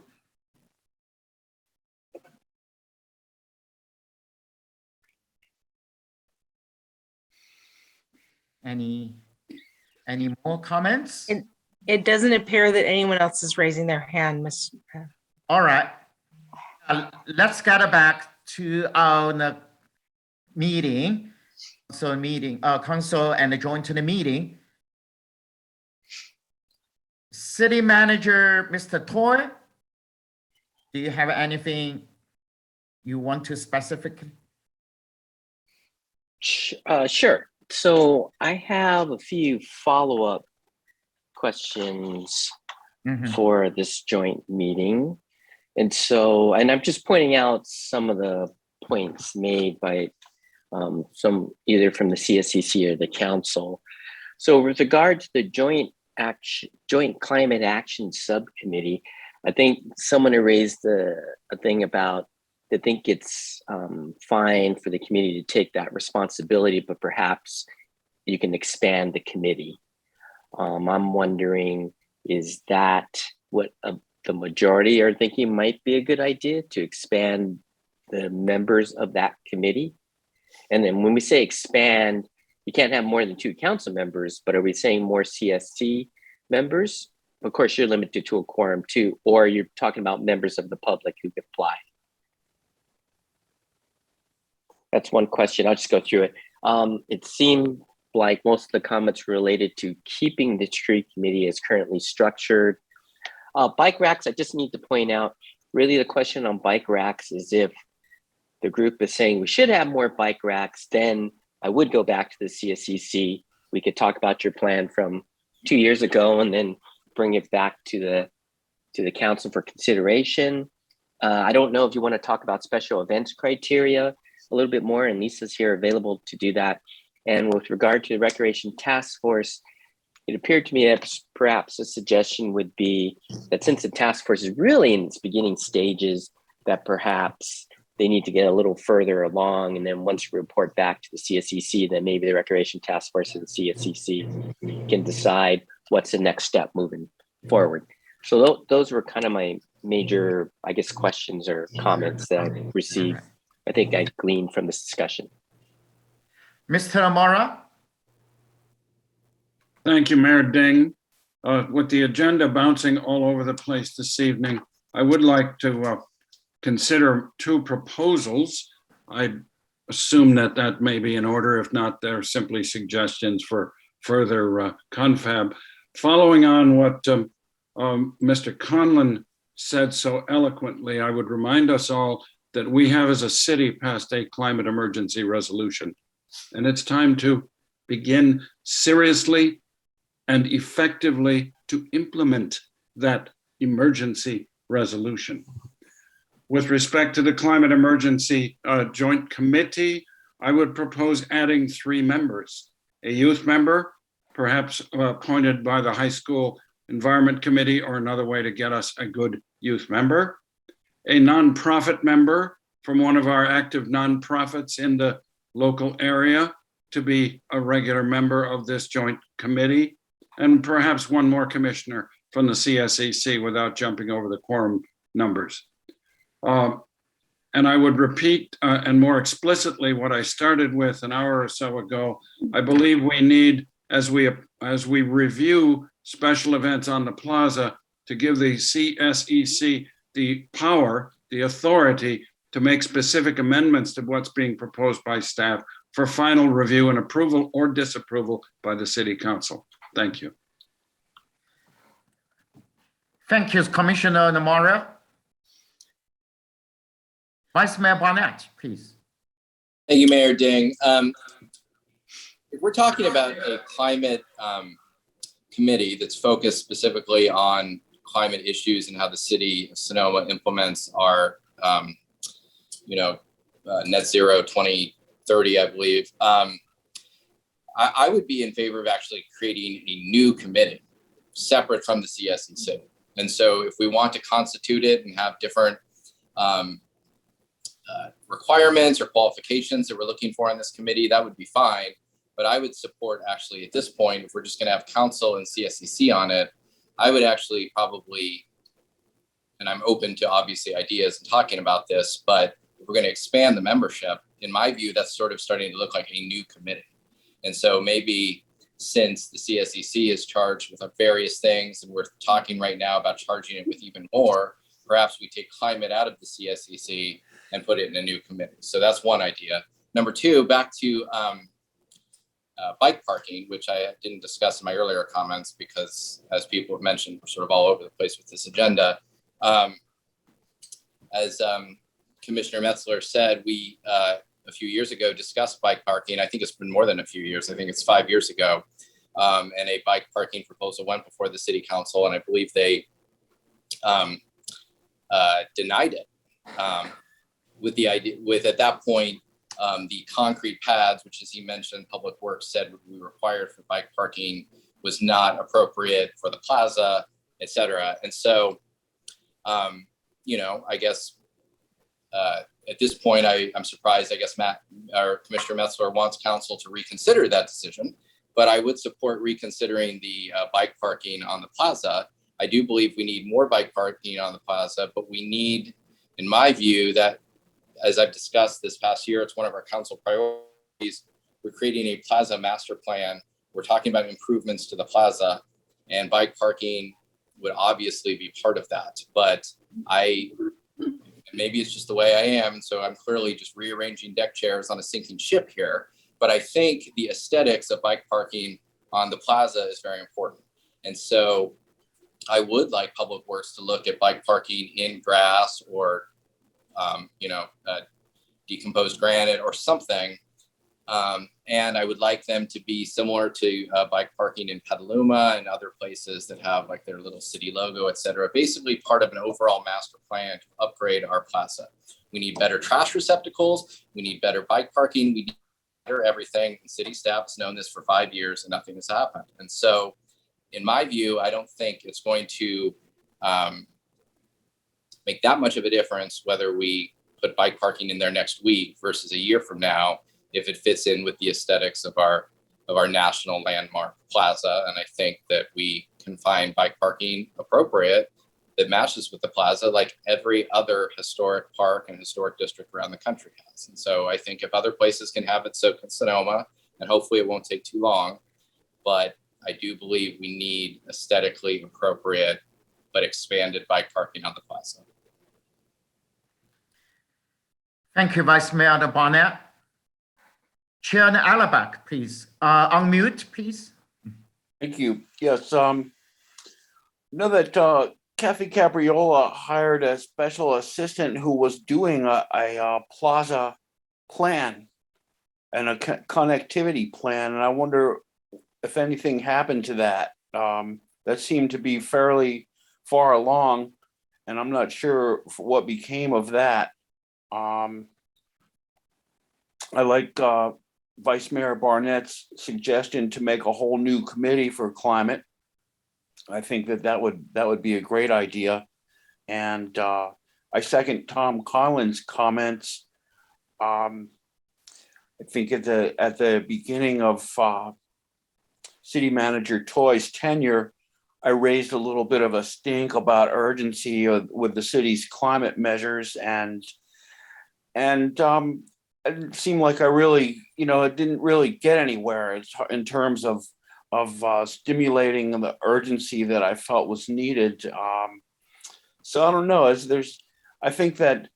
[SPEAKER 1] Any more comments?
[SPEAKER 3] It doesn't appear that anyone else is raising their hand, Ms.
[SPEAKER 1] All right. Let's get back to our meeting. So council and join to the meeting. City Manager, Mr. Toy, do you have anything you want to specifically?
[SPEAKER 6] Sure. So I have a few follow-up questions for this joint meeting. And I'm just pointing out some of the points made by some either from the CSCC or the council. So with regard to the joint climate action subcommittee, I think someone raised a thing about they think it's fine for the committee to take that responsibility, but perhaps you can expand the committee. I'm wondering, is that what the majority are thinking might be a good idea, to expand the members of that committee? And then when we say expand, you can't have more than 2 council members, but are we saying more CSC members? Of course, you're limited to a quorum too, or you're talking about members of the public who could apply. That's one question. I'll just go through it. It seemed like most of the comments related to keeping the tree committee as currently structured. Bike racks, I just need to point out, really the question on bike racks is if the group is saying we should have more bike racks, then I would go back to the CSCC. We could talk about your plan from 2 years ago and then bring it back to the council for consideration. I don't know if you want to talk about special events criteria a little bit more, and Lisa's here available to do that. And with regard to the Recreation Task Force, it appeared to me that perhaps a suggestion would be that since the task force is really in its beginning stages, that perhaps they need to get a little further along. And then once we report back to the CSCC, then maybe the Recreation Task Force and the CSCC can decide what's the next step moving forward. So those were kind of my major, I guess, questions or comments that I received. I think I gleaned from this discussion.
[SPEAKER 1] Mr. Amara?
[SPEAKER 7] Thank you, Mayor Ding. With the agenda bouncing all over the place this evening, I would like to consider two proposals. I assume that that may be in order. If not, they're simply suggestions for further confab. Following on what Mr. Conlon said so eloquently, I would remind us all that we have as a city passed a climate emergency resolution. And it's time to begin seriously and effectively to implement that emergency resolution. With respect to the climate emergency joint committee, I would propose adding 3 members: a youth member, perhaps appointed by the high school environment committee, or another way to get us a good youth member, a nonprofit member from one of our active nonprofits in the local area to be a regular member of this joint committee, and perhaps one more commissioner from the CSEC without jumping over the quorum numbers. And I would repeat and more explicitly what I started with an hour or so ago. I believe we need, as we review special events on the plaza, to give the CSEC the power, the authority to make specific amendments to what's being proposed by staff for final review and approval or disapproval by the city council. Thank you.
[SPEAKER 1] Thank you, Commissioner Namara. Vice Mayor Barnett, please.
[SPEAKER 5] Thank you, Mayor Ding. If we're talking about a climate committee that's focused specifically on climate issues and how the city of Sonoma implements our, net zero 2030, I believe, I would be in favor of actually creating a new committee separate from the CSEC. And so if we want to constitute it and have different requirements or qualifications that we're looking for on this committee, that would be fine. But I would support actually at this point, if we're just going to have council and CSEC on it, I would actually probably, and I'm open to obviously ideas and talking about this, but if we're going to expand the membership, in my view, that's sort of starting to look like a new committee. And so maybe since the CSEC is charged with various things, and we're talking right now about charging it with even more, perhaps we take climate out of the CSEC and put it in a new committee. So that's one idea. Number two, back to bike parking, which I didn't discuss in my earlier comments because, as people have mentioned, we're sort of all over the place with this agenda. As Commissioner Metzler said, we a few years ago discussed bike parking. I think it's been more than a few years. I think it's 5 years ago. And a bike parking proposal went before the city council, and I believe they denied it. With the idea, at that point, the concrete pads, which, as he mentioned, Public Works said would be required for bike parking, was not appropriate for the plaza, et cetera. And so, I guess at this point, I'm surprised, I guess Commissioner Metzler wants council to reconsider that decision, but I would support reconsidering the bike parking on the plaza. I do believe we need more bike parking on the plaza, but we need, in my view, that, as I've discussed this past year, it's one of our council priorities. We're creating a plaza master plan. We're talking about improvements to the plaza, and bike parking would obviously be part of that. But maybe it's just the way I am, so I'm clearly just rearranging deck chairs on a sinking ship here. But I think the aesthetics of bike parking on the plaza is very important. And so I would like Public Works to look at bike parking in grass or decomposed granite or something. And I would like them to be similar to bike parking in Petaluma and other places that have like their little city logo, et cetera. Basically part of an overall master plan to upgrade our plaza. We need better trash receptacles. We need better bike parking. We need better everything. And city staff has known this for 5 years and nothing has happened. And so in my view, I don't think it's going to make that much of a difference whether we put bike parking in there next week versus a year from now, if it fits in with the aesthetics of our national landmark plaza. And I think that we can find bike parking appropriate that matches with the plaza like every other historic park and historic district around the country has. And so I think if other places can have it, so can Sonoma, and hopefully it won't take too long. But I do believe we need aesthetically appropriate but expanded bike parking on the plaza.
[SPEAKER 1] Thank you, Vice Mayor Barnett. Chair Alabak, please. Unmute, please.
[SPEAKER 2] Thank you. Yes, know that Kathy Capriola hired a special assistant who was doing a plaza plan and a connectivity plan, and I wonder if anything happened to that. That seemed to be fairly far along, and I'm not sure what became of that. I like Vice Mayor Barnett's suggestion to make a whole new committee for climate. I think that would be a great idea, and I second Tom Collins' comments. I think at the beginning of City Manager Toy's tenure, I raised a little bit of a stink about urgency with the city's climate measures, and it seemed like I really, it didn't really get anywhere in terms of stimulating the urgency that I felt was needed. So I don't know. I think that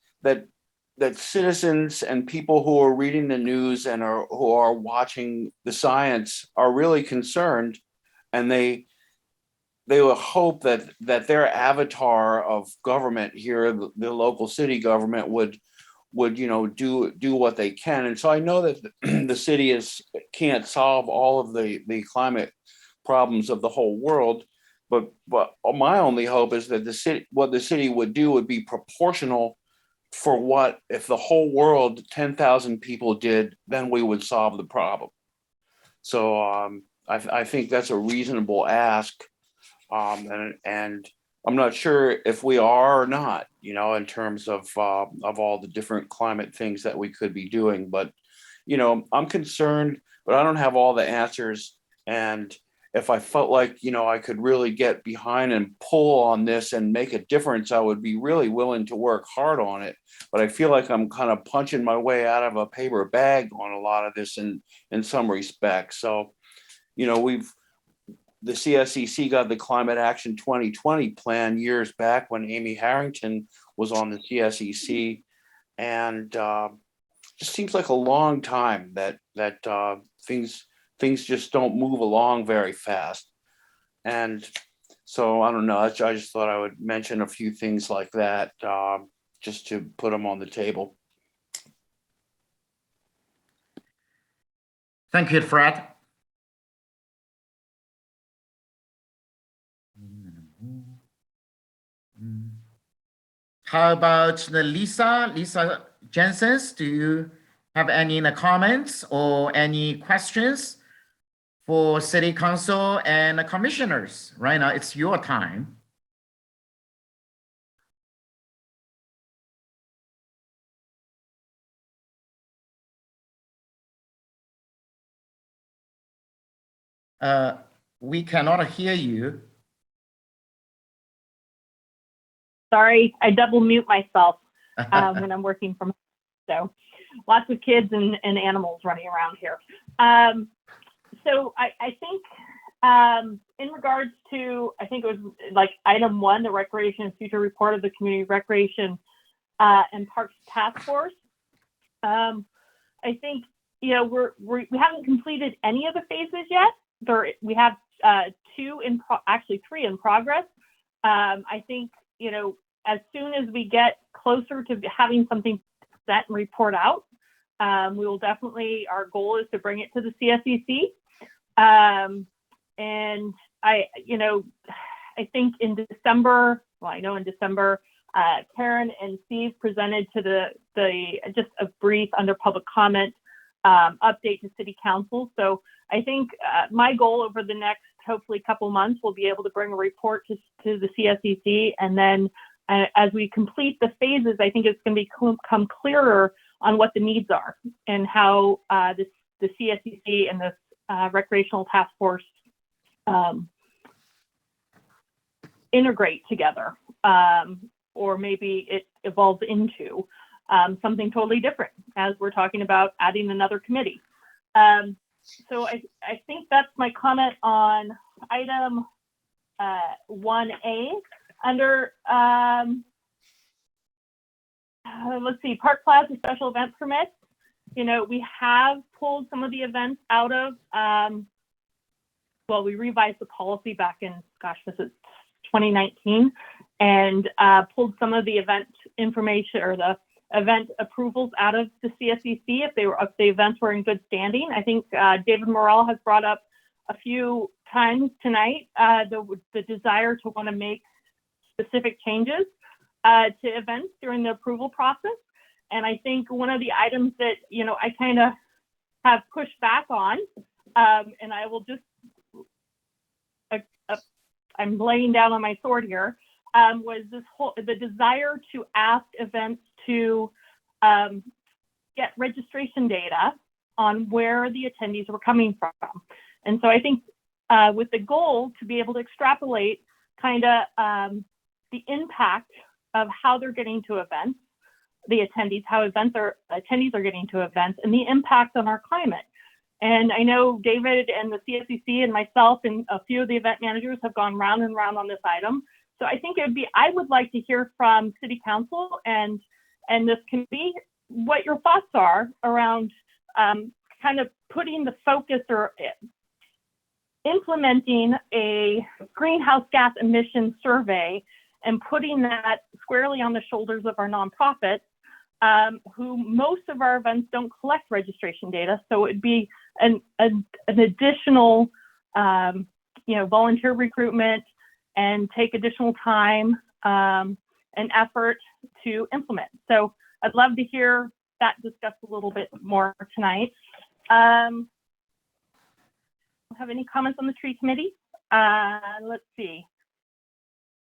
[SPEAKER 2] citizens and people who are reading the news and who are watching the science are really concerned, and they will hope that their avatar of government here, the local city government, would do what they can. And so I know that the city can't solve all of the climate problems of the whole world, but my only hope is that what the city would do would be proportional for what if the whole world, 10,000 people did, then we would solve the problem. So I think that's a reasonable ask, and I'm not sure if we are or not, in terms of all the different climate things that we could be doing. But, I'm concerned, but I don't have all the answers. And if I felt like, I could really get behind and pull on this and make a difference, I would be really willing to work hard on it. But I feel like I'm kind of punching my way out of a paper bag on a lot of this in some respects. So, the CSEC got the Climate Action 2020 plan years back when Amy Harrington was on the CSEC, and just seems like a long time that things just don't move along very fast. And so I don't know. I just thought I would mention a few things like that, just to put them on the table.
[SPEAKER 1] Thank you, Fred. How about the Lisa Jensen? Do you have any comments or any questions for City Council and the commissioners? Right now, it's your time. We cannot hear you.
[SPEAKER 18] Sorry, I double mute myself when I'm working from home. So lots of kids and animals running around here. So I think in regards to, I think it was like item 1, the recreation and future report of the community recreation and parks task force. I think, we haven't completed any of the phases yet. We have 3 in progress. I think, as soon as we get closer to having something set and report out, we will definitely, our goal is to bring it to the CSEC. And I think in December, Karen and Steve presented to the just a brief under public comment update to City Council. So I think my goal over the next, hopefully, couple months, we'll be able to bring a report to the CSEC, and then as we complete the phases, I think it's going to become clearer on what the needs are and how the CSEC and the recreational task force integrate together, or maybe it evolves into something totally different as we're talking about adding another committee. So I think that's my comment on item 1A. Under, let's see, Park Plaza special event permits. You know, we have pulled some of the events out of, well, we revised the policy back in, gosh, was it 2019? And pulled some of the event information or the event approvals out of the CSEC if the events were in good standing. I think David Morrell has brought up a few times tonight the desire to want to make specific changes to events during the approval process. And I think one of the items that, you know, I kind of have pushed back on, and I will just, I'm laying down on my sword here, was the desire to ask events to get registration data on where the attendees were coming from. And so I think with the goal to be able to extrapolate kind of the impact of how they're getting to events, the attendees, how attendees are getting to events, and the impact on our climate. And I know David and the CSEC and myself and a few of the event managers have gone round and round on this item. So I think it would be, I would like to hear from City Council and this committee what your thoughts are around kind of putting the focus or implementing a greenhouse gas emission survey and putting that squarely on the shoulders of our nonprofits, who most of our events don't collect registration data. So it'd be an additional, you know, volunteer recruitment and take additional time and effort to implement. So I'd love to hear that discussed a little bit more tonight. Have any comments on the tree committee? Let's see.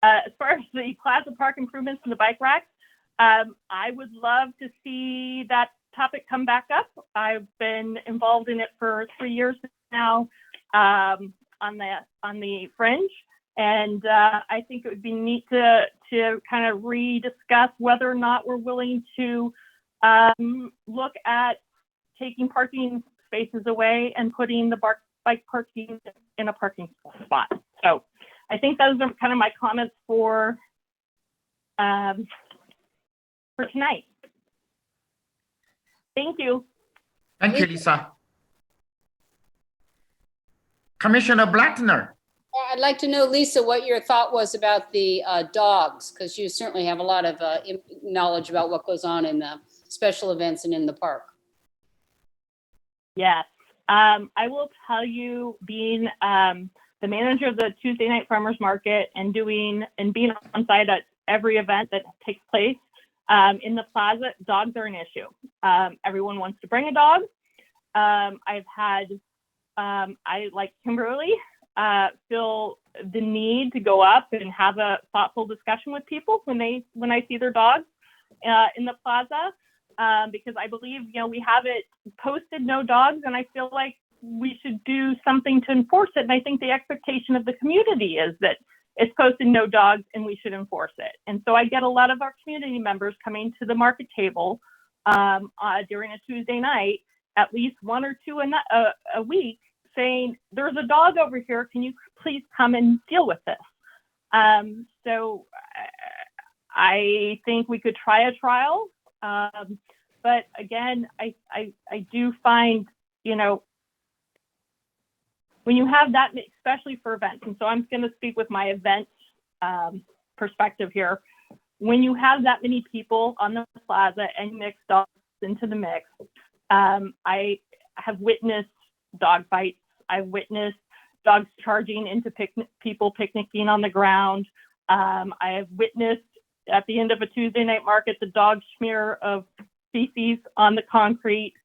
[SPEAKER 18] As far as the Plaza Park improvements and the bike racks, I would love to see that topic come back up. I've been involved in it for 3 years now on the fringe. And I think it would be neat to kind of rediscuss whether or not we're willing to look at taking parking spaces away and putting the bike parking in a parking spot. So I think those are kind of my comments for tonight. Thank you.
[SPEAKER 1] Thank you, Lisa. Commissioner Blattner.
[SPEAKER 4] I'd like to know, Lisa, what your thought was about the dogs, because you certainly have a lot of knowledge about what goes on in the special events and in the park.
[SPEAKER 18] Yes, I will tell you, being the manager of the Tuesday Night Farmers Market and being on site at every event that takes place in the plaza, dogs are an issue. Everyone wants to bring a dog. I've had, I like Kimberly, feel the need to go up and have a thoughtful discussion with people when I see their dogs in the plaza, because I believe, you know, we have it posted no dogs, and I feel like we should do something to enforce it. And I think the expectation of the community is that it's posted no dogs and we should enforce it. And so I get a lot of our community members coming to the market table during a Tuesday night, at least one or two a week, saying, there's a dog over here, can you please come and deal with this? So I think we could try a trial. But again, I do find, you know, when you have that, especially for events, and so I'm going to speak with my event perspective here. When you have that many people on the plaza and mix dogs into the mix, I have witnessed dog fights. I've witnessed dogs charging into people picnicking on the ground. I have witnessed at the end of a Tuesday night market, the dog smear of feces on the concrete.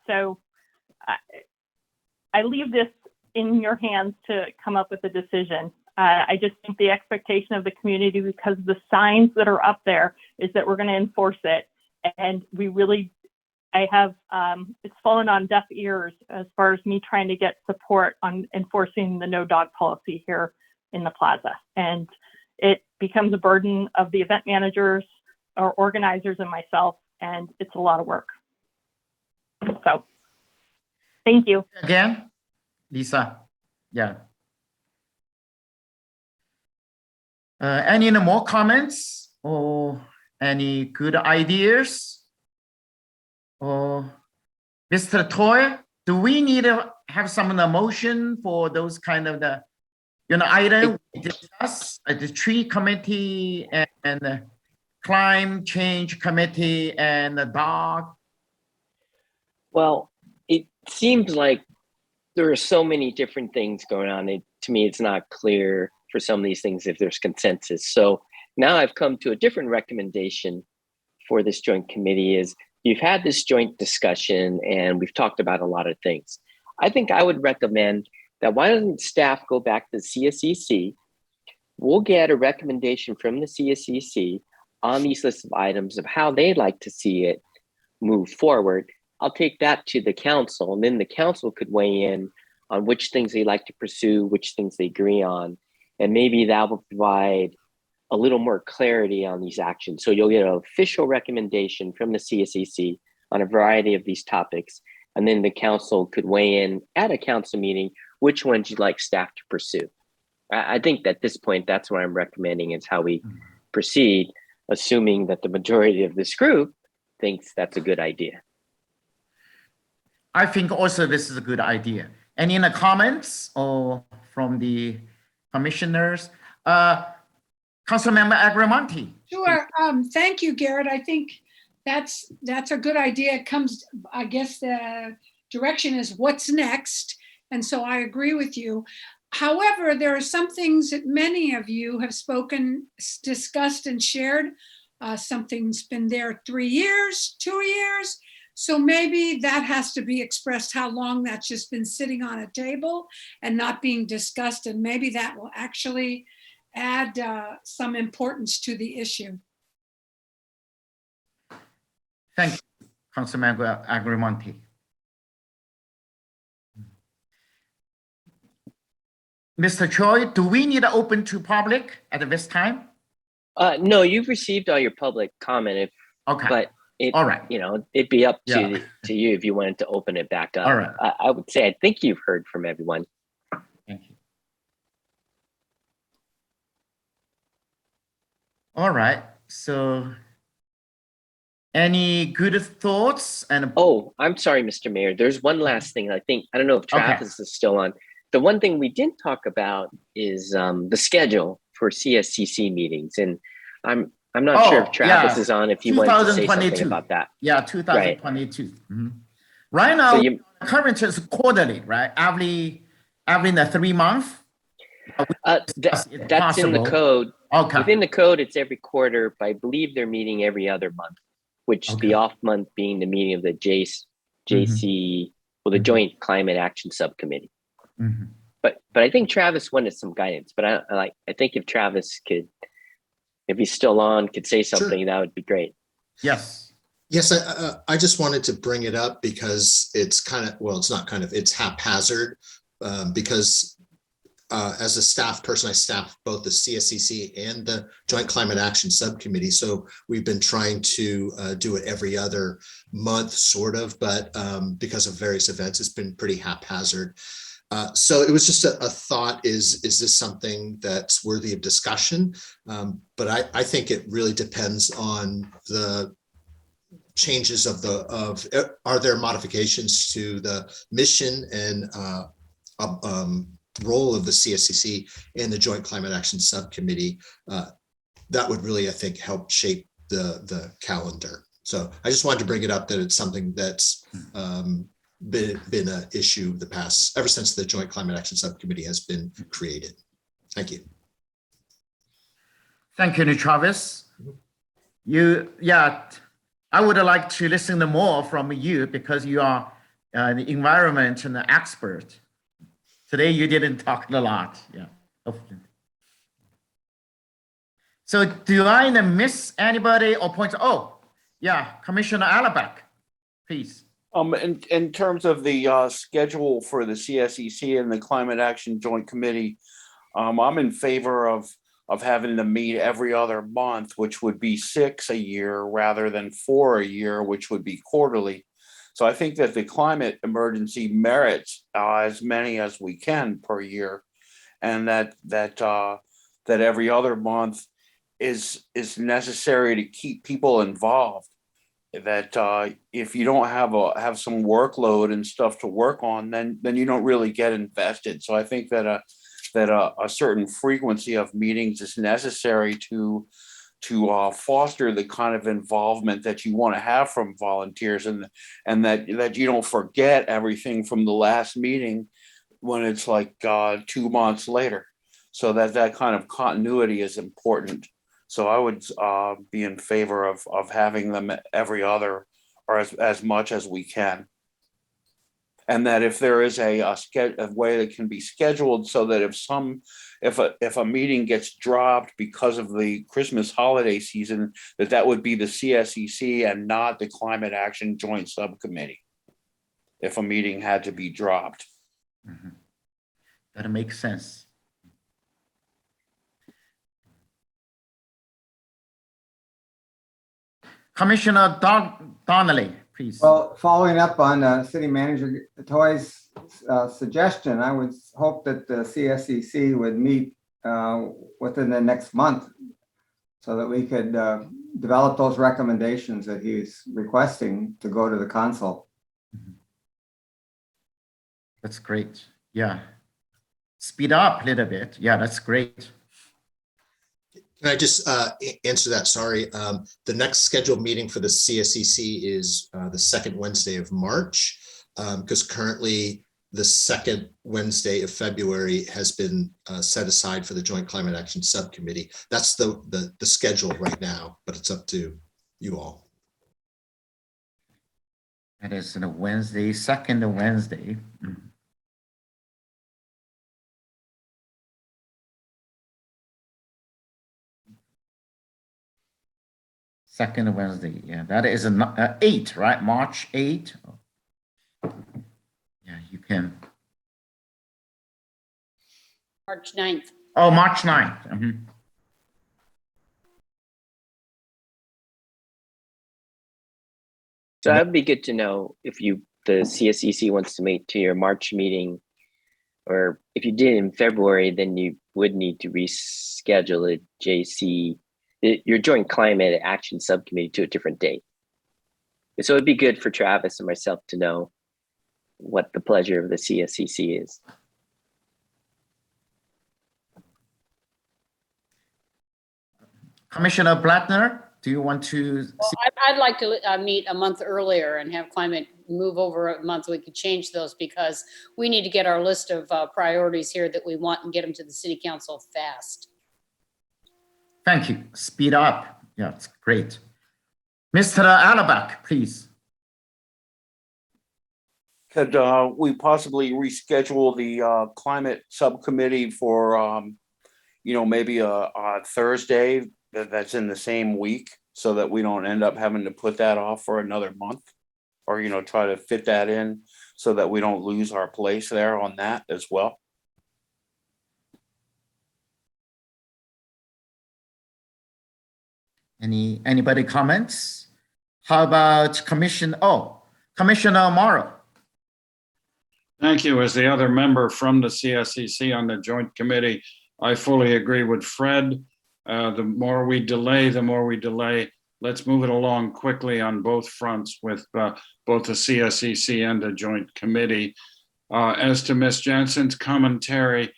[SPEAKER 18] So I leave this in your hands to come up with a decision. I just think the expectation of the community, because the signs that are up there, is that we're going to enforce it. And it's fallen on deaf ears as far as me trying to get support on enforcing the no dog policy here in the plaza. And it becomes a burden of the event managers or organizers and myself, and it's a lot of work. So. Thank you.
[SPEAKER 1] Again, Lisa. Yeah. Any more comments or any good ideas? Or Mr. Toy, do we need to have some of the motion for those kind of the, item we discuss at the tree committee and the climate change committee and the dog?
[SPEAKER 6] Well, it seems like there are so many different things going on. To me, it's not clear for some of these things if there's consensus. So now I've come to a different recommendation for this joint committee is you've had this joint discussion and we've talked about a lot of things. I think I would recommend that why doesn't staff go back to the CSEC? We'll get a recommendation from the CSEC on these lists of items of how they'd like to see it move forward. I'll take that to the council, and then the council could weigh in on which things they like to pursue, which things they agree on. And maybe that will provide a little more clarity on these actions. So you'll get an official recommendation from the CSEC on a variety of these topics. And then the council could weigh in at a council meeting, which ones you'd like staff to pursue. I think at this point, that's what I'm recommending is how we proceed, assuming that the majority of this group thinks that's a good idea.
[SPEAKER 1] I think also this is a good idea. Any other comments or from the commissioners? Councilmember Agramonte.
[SPEAKER 11] Sure. Thank you, Garrett. I think that's a good idea. It comes, I guess the direction is what's next. And so I agree with you. However, there are some things that many of you have spoken, discussed and shared. Something's been there 3 years, 2 years. So maybe that has to be expressed how long that's just been sitting on a table and not being discussed. And maybe that will actually add some importance to the issue.
[SPEAKER 1] Thank you, Councilmember Agramonte. Mr. Choi, do we need to open to public at this time?
[SPEAKER 6] No, you've received all your public comment.
[SPEAKER 1] Okay.
[SPEAKER 6] But
[SPEAKER 1] all right.
[SPEAKER 6] It'd be up to you if you wanted to open it back up.
[SPEAKER 1] All right.
[SPEAKER 6] I would say I think you've heard from everyone.
[SPEAKER 1] Thank you. All right. So any good thoughts? And
[SPEAKER 6] oh, I'm sorry, Mr. Mayor. There's one last thing. I don't know if Travis is still on. The one thing we didn't talk about is the schedule for CSCC meetings. And I'm not sure if Travis is on, if you wanted to say something about that.
[SPEAKER 1] Yeah, 2022. Right, right now, so current is quarterly, right? Every the 3 months.
[SPEAKER 6] That's in the code.
[SPEAKER 1] Okay.
[SPEAKER 6] Within the code, it's every quarter, but I believe they're meeting every other month, which the off month being the meeting of the JC, well, the Joint Climate Action Subcommittee. But I think Travis wanted some guidance. But I think if Travis could, if he's still on, could say something, that would be great.
[SPEAKER 1] Yes.
[SPEAKER 19] Yes, I just wanted to bring it up because it's it's haphazard because as a staff person, I staff both the CSCC and the Joint Climate Action Subcommittee. So we've been trying to do it every other month, sort of, but because of various events, it's been pretty haphazard. So it was just a thought, is this something that's worthy of discussion? But I think it really depends on the changes are there modifications to the mission and role of the CSCC and the Joint Climate Action Subcommittee. That would really, I think, help shape the calendar. So I just wanted to bring it up that it's something that's been an issue ever since the Joint Climate Action Subcommittee has been created. Thank you.
[SPEAKER 1] Thank you, Travis. I would like to listen to more from you because you are the environment and the expert. Today you didn't talk a lot. So do I miss anybody or point? Oh, yeah, Commissioner Alabac, please.
[SPEAKER 2] In terms of the schedule for the CSEC and the Climate Action Joint Committee, I'm in favor of having them meet every other month, which would be 6 a year rather than 4 a year, which would be quarterly. So I think that the climate emergency merits as many as we can per year, and that every other month is necessary to keep people involved. That if you don't have some workload and stuff to work on, then you don't really get invested. So I think that a certain frequency of meetings is necessary to foster the kind of involvement that you want to have from volunteers, and that you don't forget everything from the last meeting when it's like 2 months later. So that kind of continuity is important. So I would be in favor of having them every other, or as much as we can. And that if there is a way that can be scheduled, so that if a meeting gets dropped because of the Christmas holiday season, that would be the CSEC and not the Climate Action Joint Subcommittee, if a meeting had to be dropped.
[SPEAKER 1] That makes sense. Commissioner Donnelly, please.
[SPEAKER 8] Well, following up on City Manager Toy's suggestion, I would hope that the CSEC would meet within the next month so that we could develop those recommendations that he's requesting to go to the council.
[SPEAKER 1] That's great. Yeah. Speed up a little bit. Yeah, that's great.
[SPEAKER 19] Can I just answer that? Sorry. The next scheduled meeting for the CSEC is the second Wednesday of March, because currently the second Wednesday of February has been set aside for the Joint Climate Action Subcommittee. That's the schedule right now, but it's up to you all.
[SPEAKER 1] That is a Wednesday, second Wednesday. Second Wednesday, yeah, that is 8, right? March 8. Yeah, you can.
[SPEAKER 4] March 9th.
[SPEAKER 1] Oh, March 9th.
[SPEAKER 6] So that'd be good to know if the CSEC wants to meet to your March meeting, or if you did in February, then you would need to reschedule your Joint Climate Action Subcommittee to a different date. So it'd be good for Travis and myself to know what the pleasure of the CSEC is.
[SPEAKER 1] Commissioner Blattner, do you want to?
[SPEAKER 4] Well, I'd like to meet a month earlier and have climate move over a month. We could change those because we need to get our list of priorities here that we want and get them to the city council fast.
[SPEAKER 1] Thank you. Speed up. Yeah, it's great. Mr. Alabak, please.
[SPEAKER 2] Could we possibly reschedule the climate subcommittee for, maybe a Thursday that's in the same week, so that we don't end up having to put that off for another month, or, try to fit that in so that we don't lose our place there on that as well?
[SPEAKER 1] Anybody comments? How about Commissioner Morrow?
[SPEAKER 7] Thank you. As the other member from the CSEC on the Joint Committee, I fully agree with Fred. The more we delay, the more we delay. Let's move it along quickly on both fronts with both the CSEC and the Joint Committee. As to Ms. Jensen's commentary,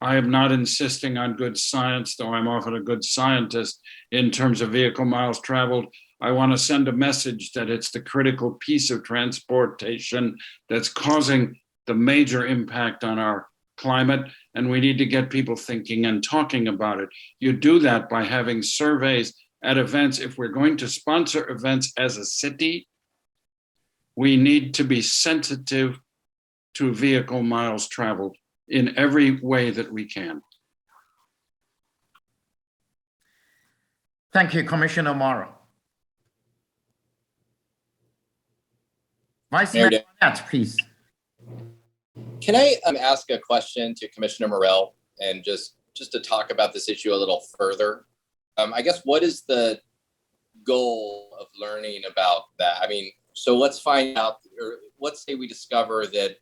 [SPEAKER 7] I am not insisting on good science, though I'm often a good scientist in terms of vehicle miles traveled. I want to send a message that it's the critical piece of transportation that's causing the major impact on our climate, and we need to get people thinking and talking about it. You do that by having surveys at events. If we're going to sponsor events as a city, we need to be sensitive to vehicle miles traveled in every way that we can.
[SPEAKER 1] Thank you, Commissioner Morrow. Vice Mayor Barnett, please.
[SPEAKER 5] Can I ask a question to Commissioner Morell, and just to talk about this issue a little further? I guess, what is the goal of learning about that? I mean, So let's find out, or let's say we discover that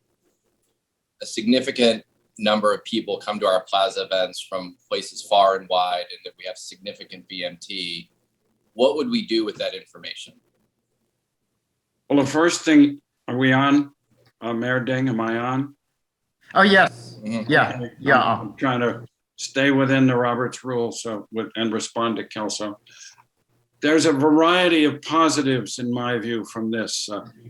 [SPEAKER 5] a significant number of people come to our plaza events from places far and wide, and that we have significant VMT. What would we do with that information?
[SPEAKER 7] Well, the first thing, are we on? Mayor Ding, am I on?
[SPEAKER 1] Oh, yes.
[SPEAKER 5] Mhm.
[SPEAKER 1] Yeah,
[SPEAKER 7] Okay,
[SPEAKER 1] yeah.
[SPEAKER 7] I'm trying to stay within the Roberts rule and respond to Kelso. There's a variety of positives, in my view, from this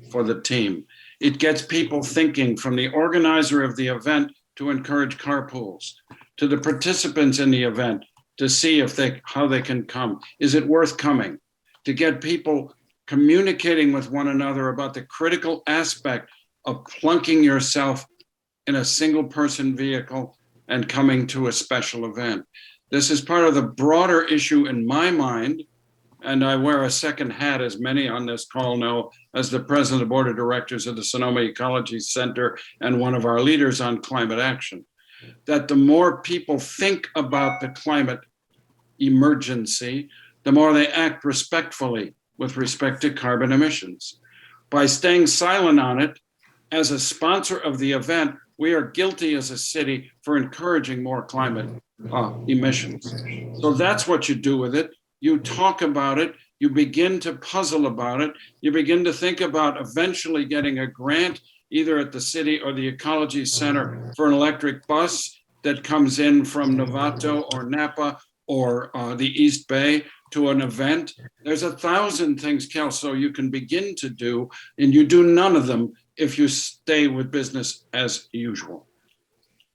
[SPEAKER 7] for the team. It gets people thinking, from the organizer of the event to encourage carpools, to the participants in the event to see how they can come. Is it worth coming? To get people communicating with one another about the critical aspect of plunking yourself in a single person vehicle and coming to a special event. This is part of the broader issue in my mind, and I wear a second hat, as many on this call know, as the president of the board of directors of the Sonoma Ecology Center and one of our leaders on climate action, that the more people think about the climate emergency, the more they act respectfully with respect to carbon emissions. By staying silent on it, as a sponsor of the event, we are guilty as a city for encouraging more climate emissions. So that's what you do with it. You talk about it, you begin to puzzle about it, you begin to think about eventually getting a grant either at the city or the Ecology Center for an electric bus that comes in from Novato or Napa or the East Bay to an event. There's 1,000 things, Kelso, you can begin to do, and you do none of them if you stay with business as usual.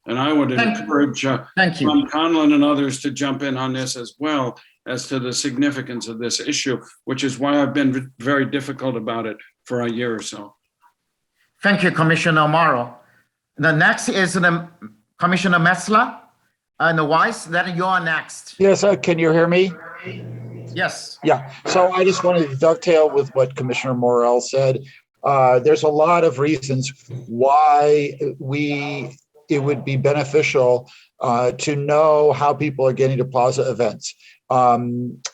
[SPEAKER 7] And I would encourage Tom Conlon and others to jump in on this as well, as to the significance of this issue, which is why I've been very difficult about it for a year or so.
[SPEAKER 1] Thank you, Commissioner Morrow. The next is Commissioner Metzler and Weiss. Then you're next.
[SPEAKER 12] Yes, can you hear me?
[SPEAKER 1] Yes.
[SPEAKER 12] Yeah, so I just wanted to dovetail with what Commissioner Morrell said. There's a lot of reasons why it would be beneficial to know how people are getting to plaza events.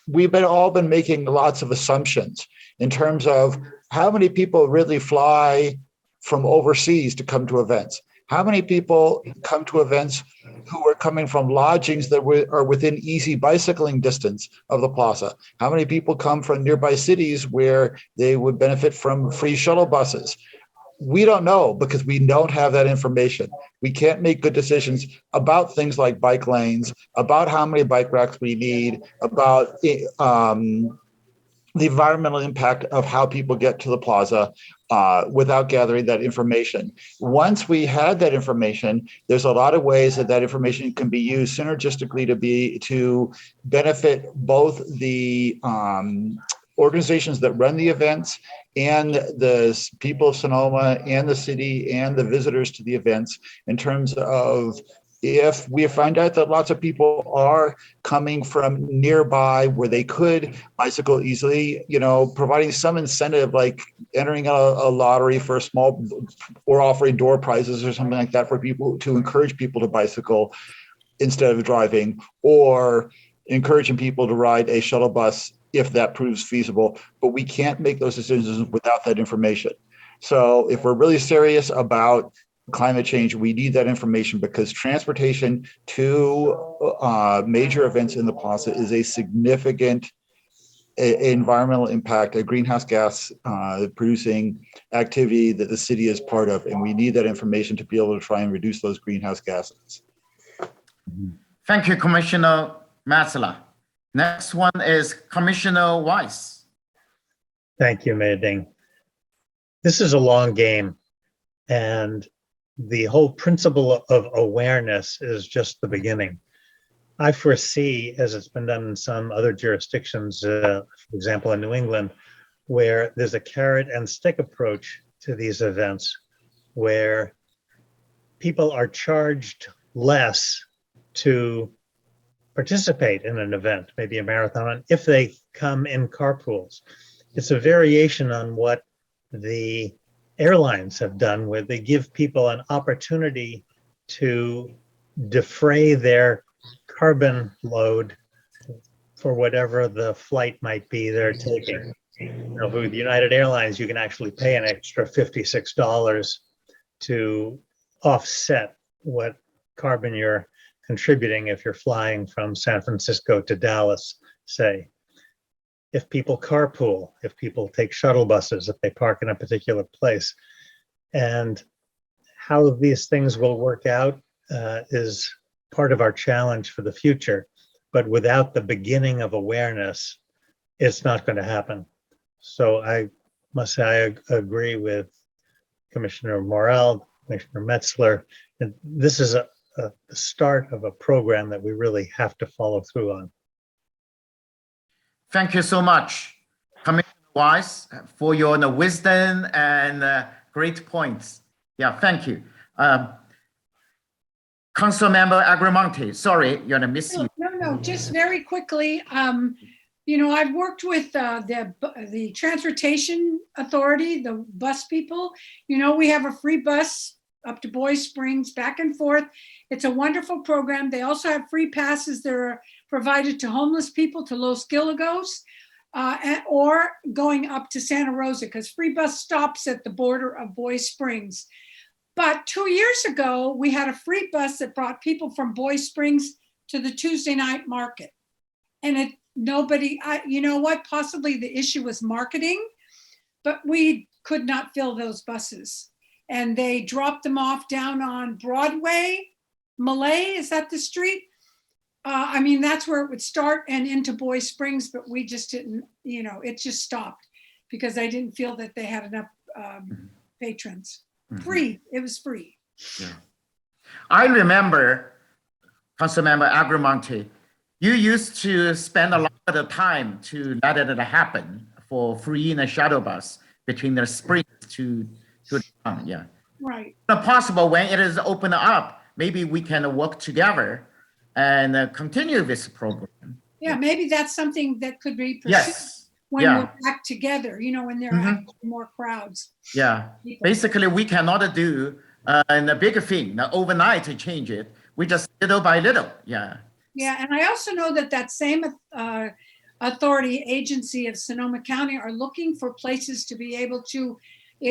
[SPEAKER 12] We've all been making lots of assumptions in terms of how many people really fly from overseas to come to events. How many people come to events who are coming from lodgings that are within easy bicycling distance of the plaza? How many people come from nearby cities where they would benefit from free shuttle buses? We don't know because we don't have that information. We can't make good decisions about things like bike lanes, about how many bike racks we need, about the environmental impact of how people get to the plaza without gathering that information. Once we had that information, there's a lot of ways that information can be used synergistically to benefit both the organizations that run the events and the people of Sonoma and the city and the visitors to the events, in terms of, if we find out that lots of people are coming from nearby where they could bicycle easily, providing some incentive, like entering a lottery for a small, or offering door prizes or something like that for people, to encourage people to bicycle instead of driving, or encouraging people to ride a shuttle bus if that proves feasible. But we can't make those decisions without that information. So if we're really serious about climate change, we need that information, because transportation to major events in the plaza is a significant environmental impact, a greenhouse gas producing activity that the city is part of. And we need that information to be able to try and reduce those greenhouse gases.
[SPEAKER 1] Thank you, Commissioner Metzler. Next one is Commissioner Weiss.
[SPEAKER 9] Thank you, Mayor Ding. This is a long game, and the whole principle of awareness is just the beginning. I foresee, as it's been done in some other jurisdictions, for example, in New England, where there's a carrot and stick approach to these events, where people are charged less to participate in an event, maybe a marathon, if they come in carpools. It's a variation on what the airlines have done, where they give people an opportunity to defray their carbon load for whatever the flight might be they're taking. with United Airlines, you can actually pay an extra $56 to offset what carbon you're contributing if you're flying from San Francisco to Dallas, say. If people carpool, if people take shuttle buses, if they park in a particular place. And how these things will work out is part of our challenge for the future. But without the beginning of awareness, it's not going to happen. So I must say I agree with Commissioner Morell, Commissioner Metzler, and this is the start of a program that we really have to follow through on.
[SPEAKER 1] Thank you so much, Commissioner Wise, for your wisdom and great points. Yeah, thank you. Councilmember Agramonte, sorry, you're gonna miss you.
[SPEAKER 11] No, just very quickly. I've worked with the Transportation Authority, the bus people. We have a free bus up to Boys Springs, back and forth. It's a wonderful program. They also have free passes that are provided to homeless people, to Los Gilagos, or going up to Santa Rosa, because free bus stops at the border of Boys Springs. But 2 years ago, we had a free bus that brought people from Boys Springs to the Tuesday night market. And possibly the issue was marketing, but we could not fill those buses. And they dropped them off down on Broadway, Malay, is that the street? That's where it would start, and into Boys Springs, but we just didn't, it just stopped because I didn't feel that they had enough patrons. Free, it was free.
[SPEAKER 1] Yeah. I remember, Councilmember Agramonte, you used to spend a lot of the time to let it happen for free in a shuttle bus between the Springs to the town. Yeah.
[SPEAKER 11] Right.
[SPEAKER 1] If possible, when it is open up, maybe we can work together and continue this program.
[SPEAKER 11] Yeah, maybe that's something that could be pursued.
[SPEAKER 1] Yes.
[SPEAKER 11] When we're back together, when there are actually more crowds.
[SPEAKER 1] Yeah, basically we cannot do a bigger thing, overnight to change it. We just little by little, yeah.
[SPEAKER 11] Yeah, and I also know that same authority agency of Sonoma County are looking for places to be able to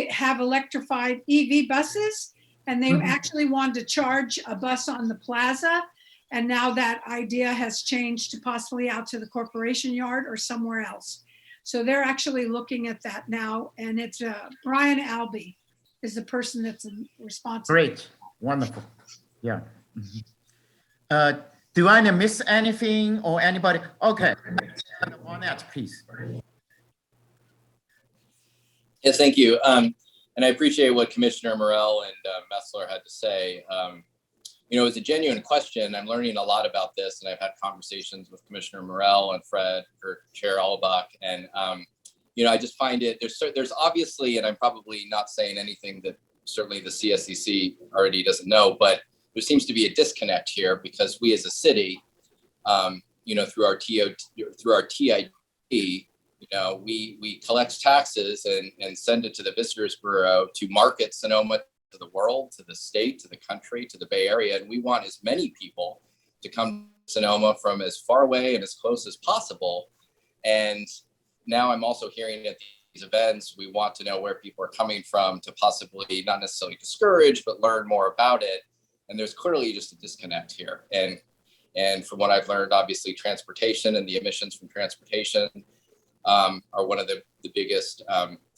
[SPEAKER 11] have electrified EV buses. And they actually wanted to charge a bus on the plaza. And now that idea has changed to possibly out to the corporation yard or somewhere else. So they're actually looking at that now, and it's Brian Albee is the person that's responsible.
[SPEAKER 1] Great, wonderful, yeah. Do I miss anything or anybody? Okay, Barnett, please.
[SPEAKER 5] Yes, thank you. And I appreciate what Commissioner Morell and Metzler had to say. It's a genuine question. I'm learning a lot about this, and I've had conversations with Commissioner Morell and Fred, or Chair Alabak, and I just find it, there's obviously, and I'm probably not saying anything that certainly the CSCC already doesn't know, but there seems to be a disconnect here, because we as a city, through our TID, we collect taxes and send it to the Visitors Bureau to market Sonoma to the world, to the state, to the country, to the Bay Area. And we want as many people to come to Sonoma from as far away and as close as possible. And now I'm also hearing at these events, we want to know where people are coming from to possibly not necessarily discourage, but learn more about it. And there's clearly just a disconnect here. And from what I've learned, obviously transportation and the emissions from transportation are one of the biggest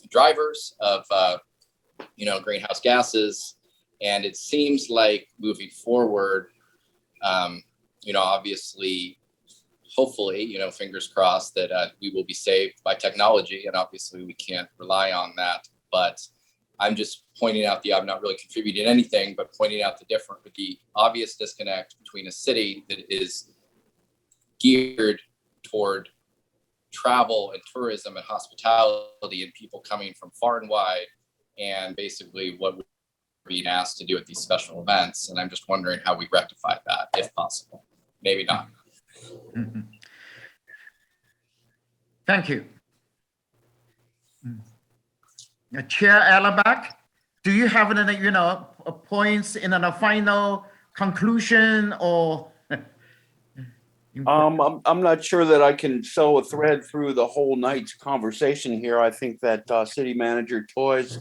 [SPEAKER 5] drivers of greenhouse gases. And it seems like moving forward, obviously, hopefully, fingers crossed that we will be saved by technology. And obviously we can't rely on that, but I'm just pointing out I'm not really contributing anything, but pointing out the obvious disconnect between a city that is geared toward travel and tourism and hospitality and people coming from far and wide, and basically what we're being asked to do at these special events. And I'm just wondering how we rectify that, if possible. Maybe not.
[SPEAKER 1] Thank you. Chair Alabak, do you have any, points in a final conclusion, or
[SPEAKER 2] I'm not sure that I can sew a thread through the whole night's conversation here. I think that City Manager Toy's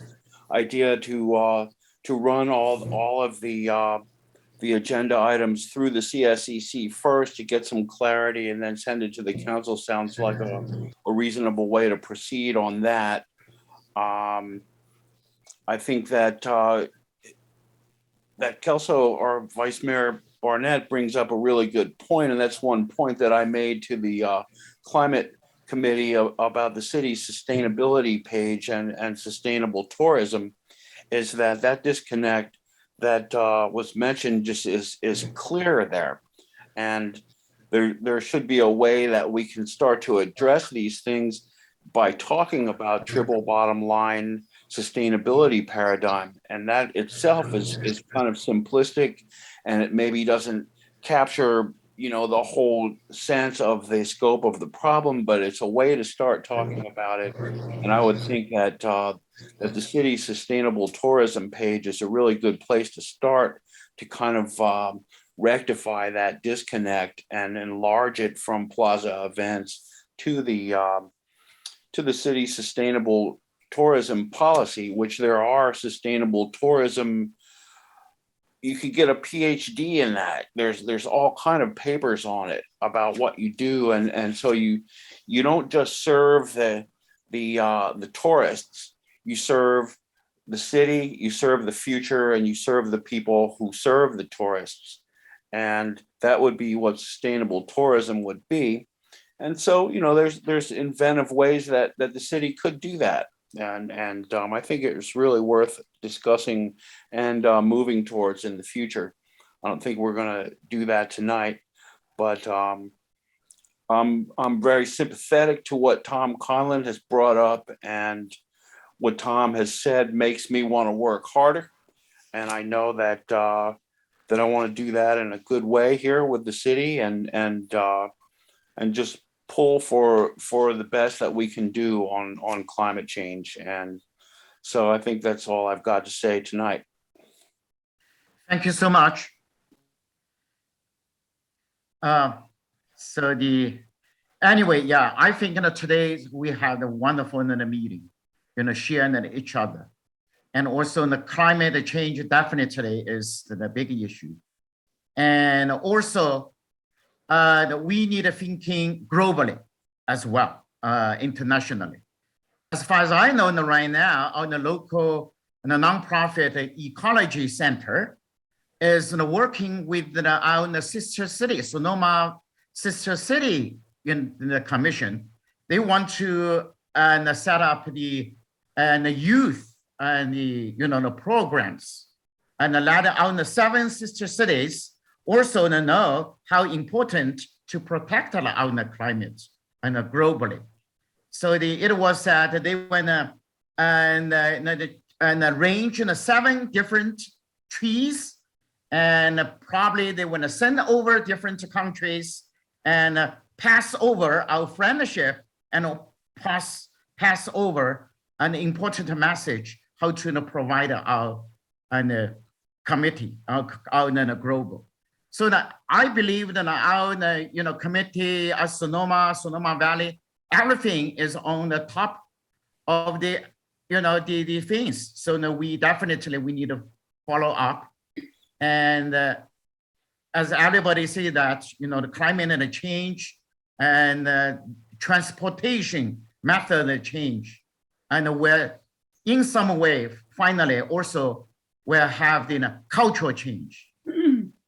[SPEAKER 2] idea to run all of the agenda items through the CSEC first to get some clarity and then send it to the council sounds like a reasonable way to proceed on that. I think that that Kelso or Vice Mayor Barnett brings up a really good point, and that's one point that I made to the climate committee about the city's sustainability page and sustainable tourism, is that disconnect that was mentioned just is clear there, and there should be a way that we can start to address these things by talking about triple bottom line sustainability paradigm, and that itself is kind of simplistic, and it maybe doesn't capture the whole sense of the scope of the problem, but it's a way to start talking about it. And I would think that that the city's sustainable tourism page is a really good place to start to kind of rectify that disconnect and enlarge it from plaza events to the city's sustainable tourism policy, which there are sustainable tourism. You could get a PhD in that. There's all kind of papers on it about what you do, and so you don't just serve the tourists. You serve the city, you serve the future, and you serve the people who serve the tourists, and that would be what sustainable tourism would be. And so there's inventive ways that the city could do that. And I think it's really worth discussing and moving towards in the future. I don't think we're going to do that tonight, but I'm very sympathetic to what Tom Conlon has brought up, and what Tom has said makes me want to work harder. And I know that that I want to do that in a good way here with the city, and just pull for the best that we can do on climate change. And so I think that's all I've got to say tonight.
[SPEAKER 1] Thank you so much. Anyway, yeah, I think today we had a wonderful meeting, sharing each other. And also the climate change definitely is the big issue. And also we need thinking globally as well, internationally. As far as I know right now, on the local nonprofit ecology center is working with our sister city, Sonoma sister city in the commission. They want to set up the youth and the programs, and let out the 7 sister cities also know how important to protect our climate and globally. So it was that they went and arrange 7 different trees, and probably they want to send over different countries and pass over our friendship and pass over an important message how to provide our committee, our global. So that I believe that our committee, Sonoma Valley, everything is on the top of the the things. So we definitely need to follow up. And as everybody say that the climate and the change and transportation method change, and where in some way finally also will have the cultural change.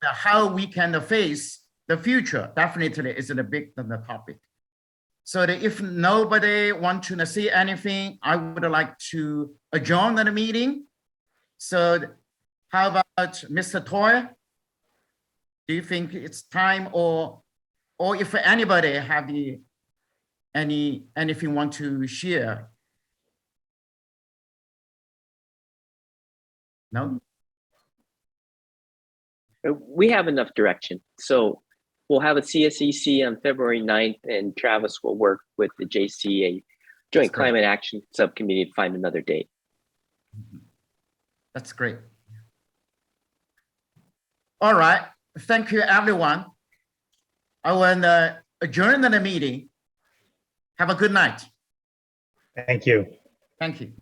[SPEAKER 1] How we can face the future definitely is the big topic. So that if nobody wants to say anything, I would like to adjourn the meeting. So how about Mr. Toy? Do you think it's time, or if anybody have anything want to share? No?
[SPEAKER 6] We have enough direction. So we'll have a CSEC on February 9th, and Travis will work with the JCA Joint Climate Action Subcommittee to find another date.
[SPEAKER 1] That's great. All right. Thank you, everyone. I will adjourn the meeting. Have a good night.
[SPEAKER 9] Thank you.
[SPEAKER 1] Thank you.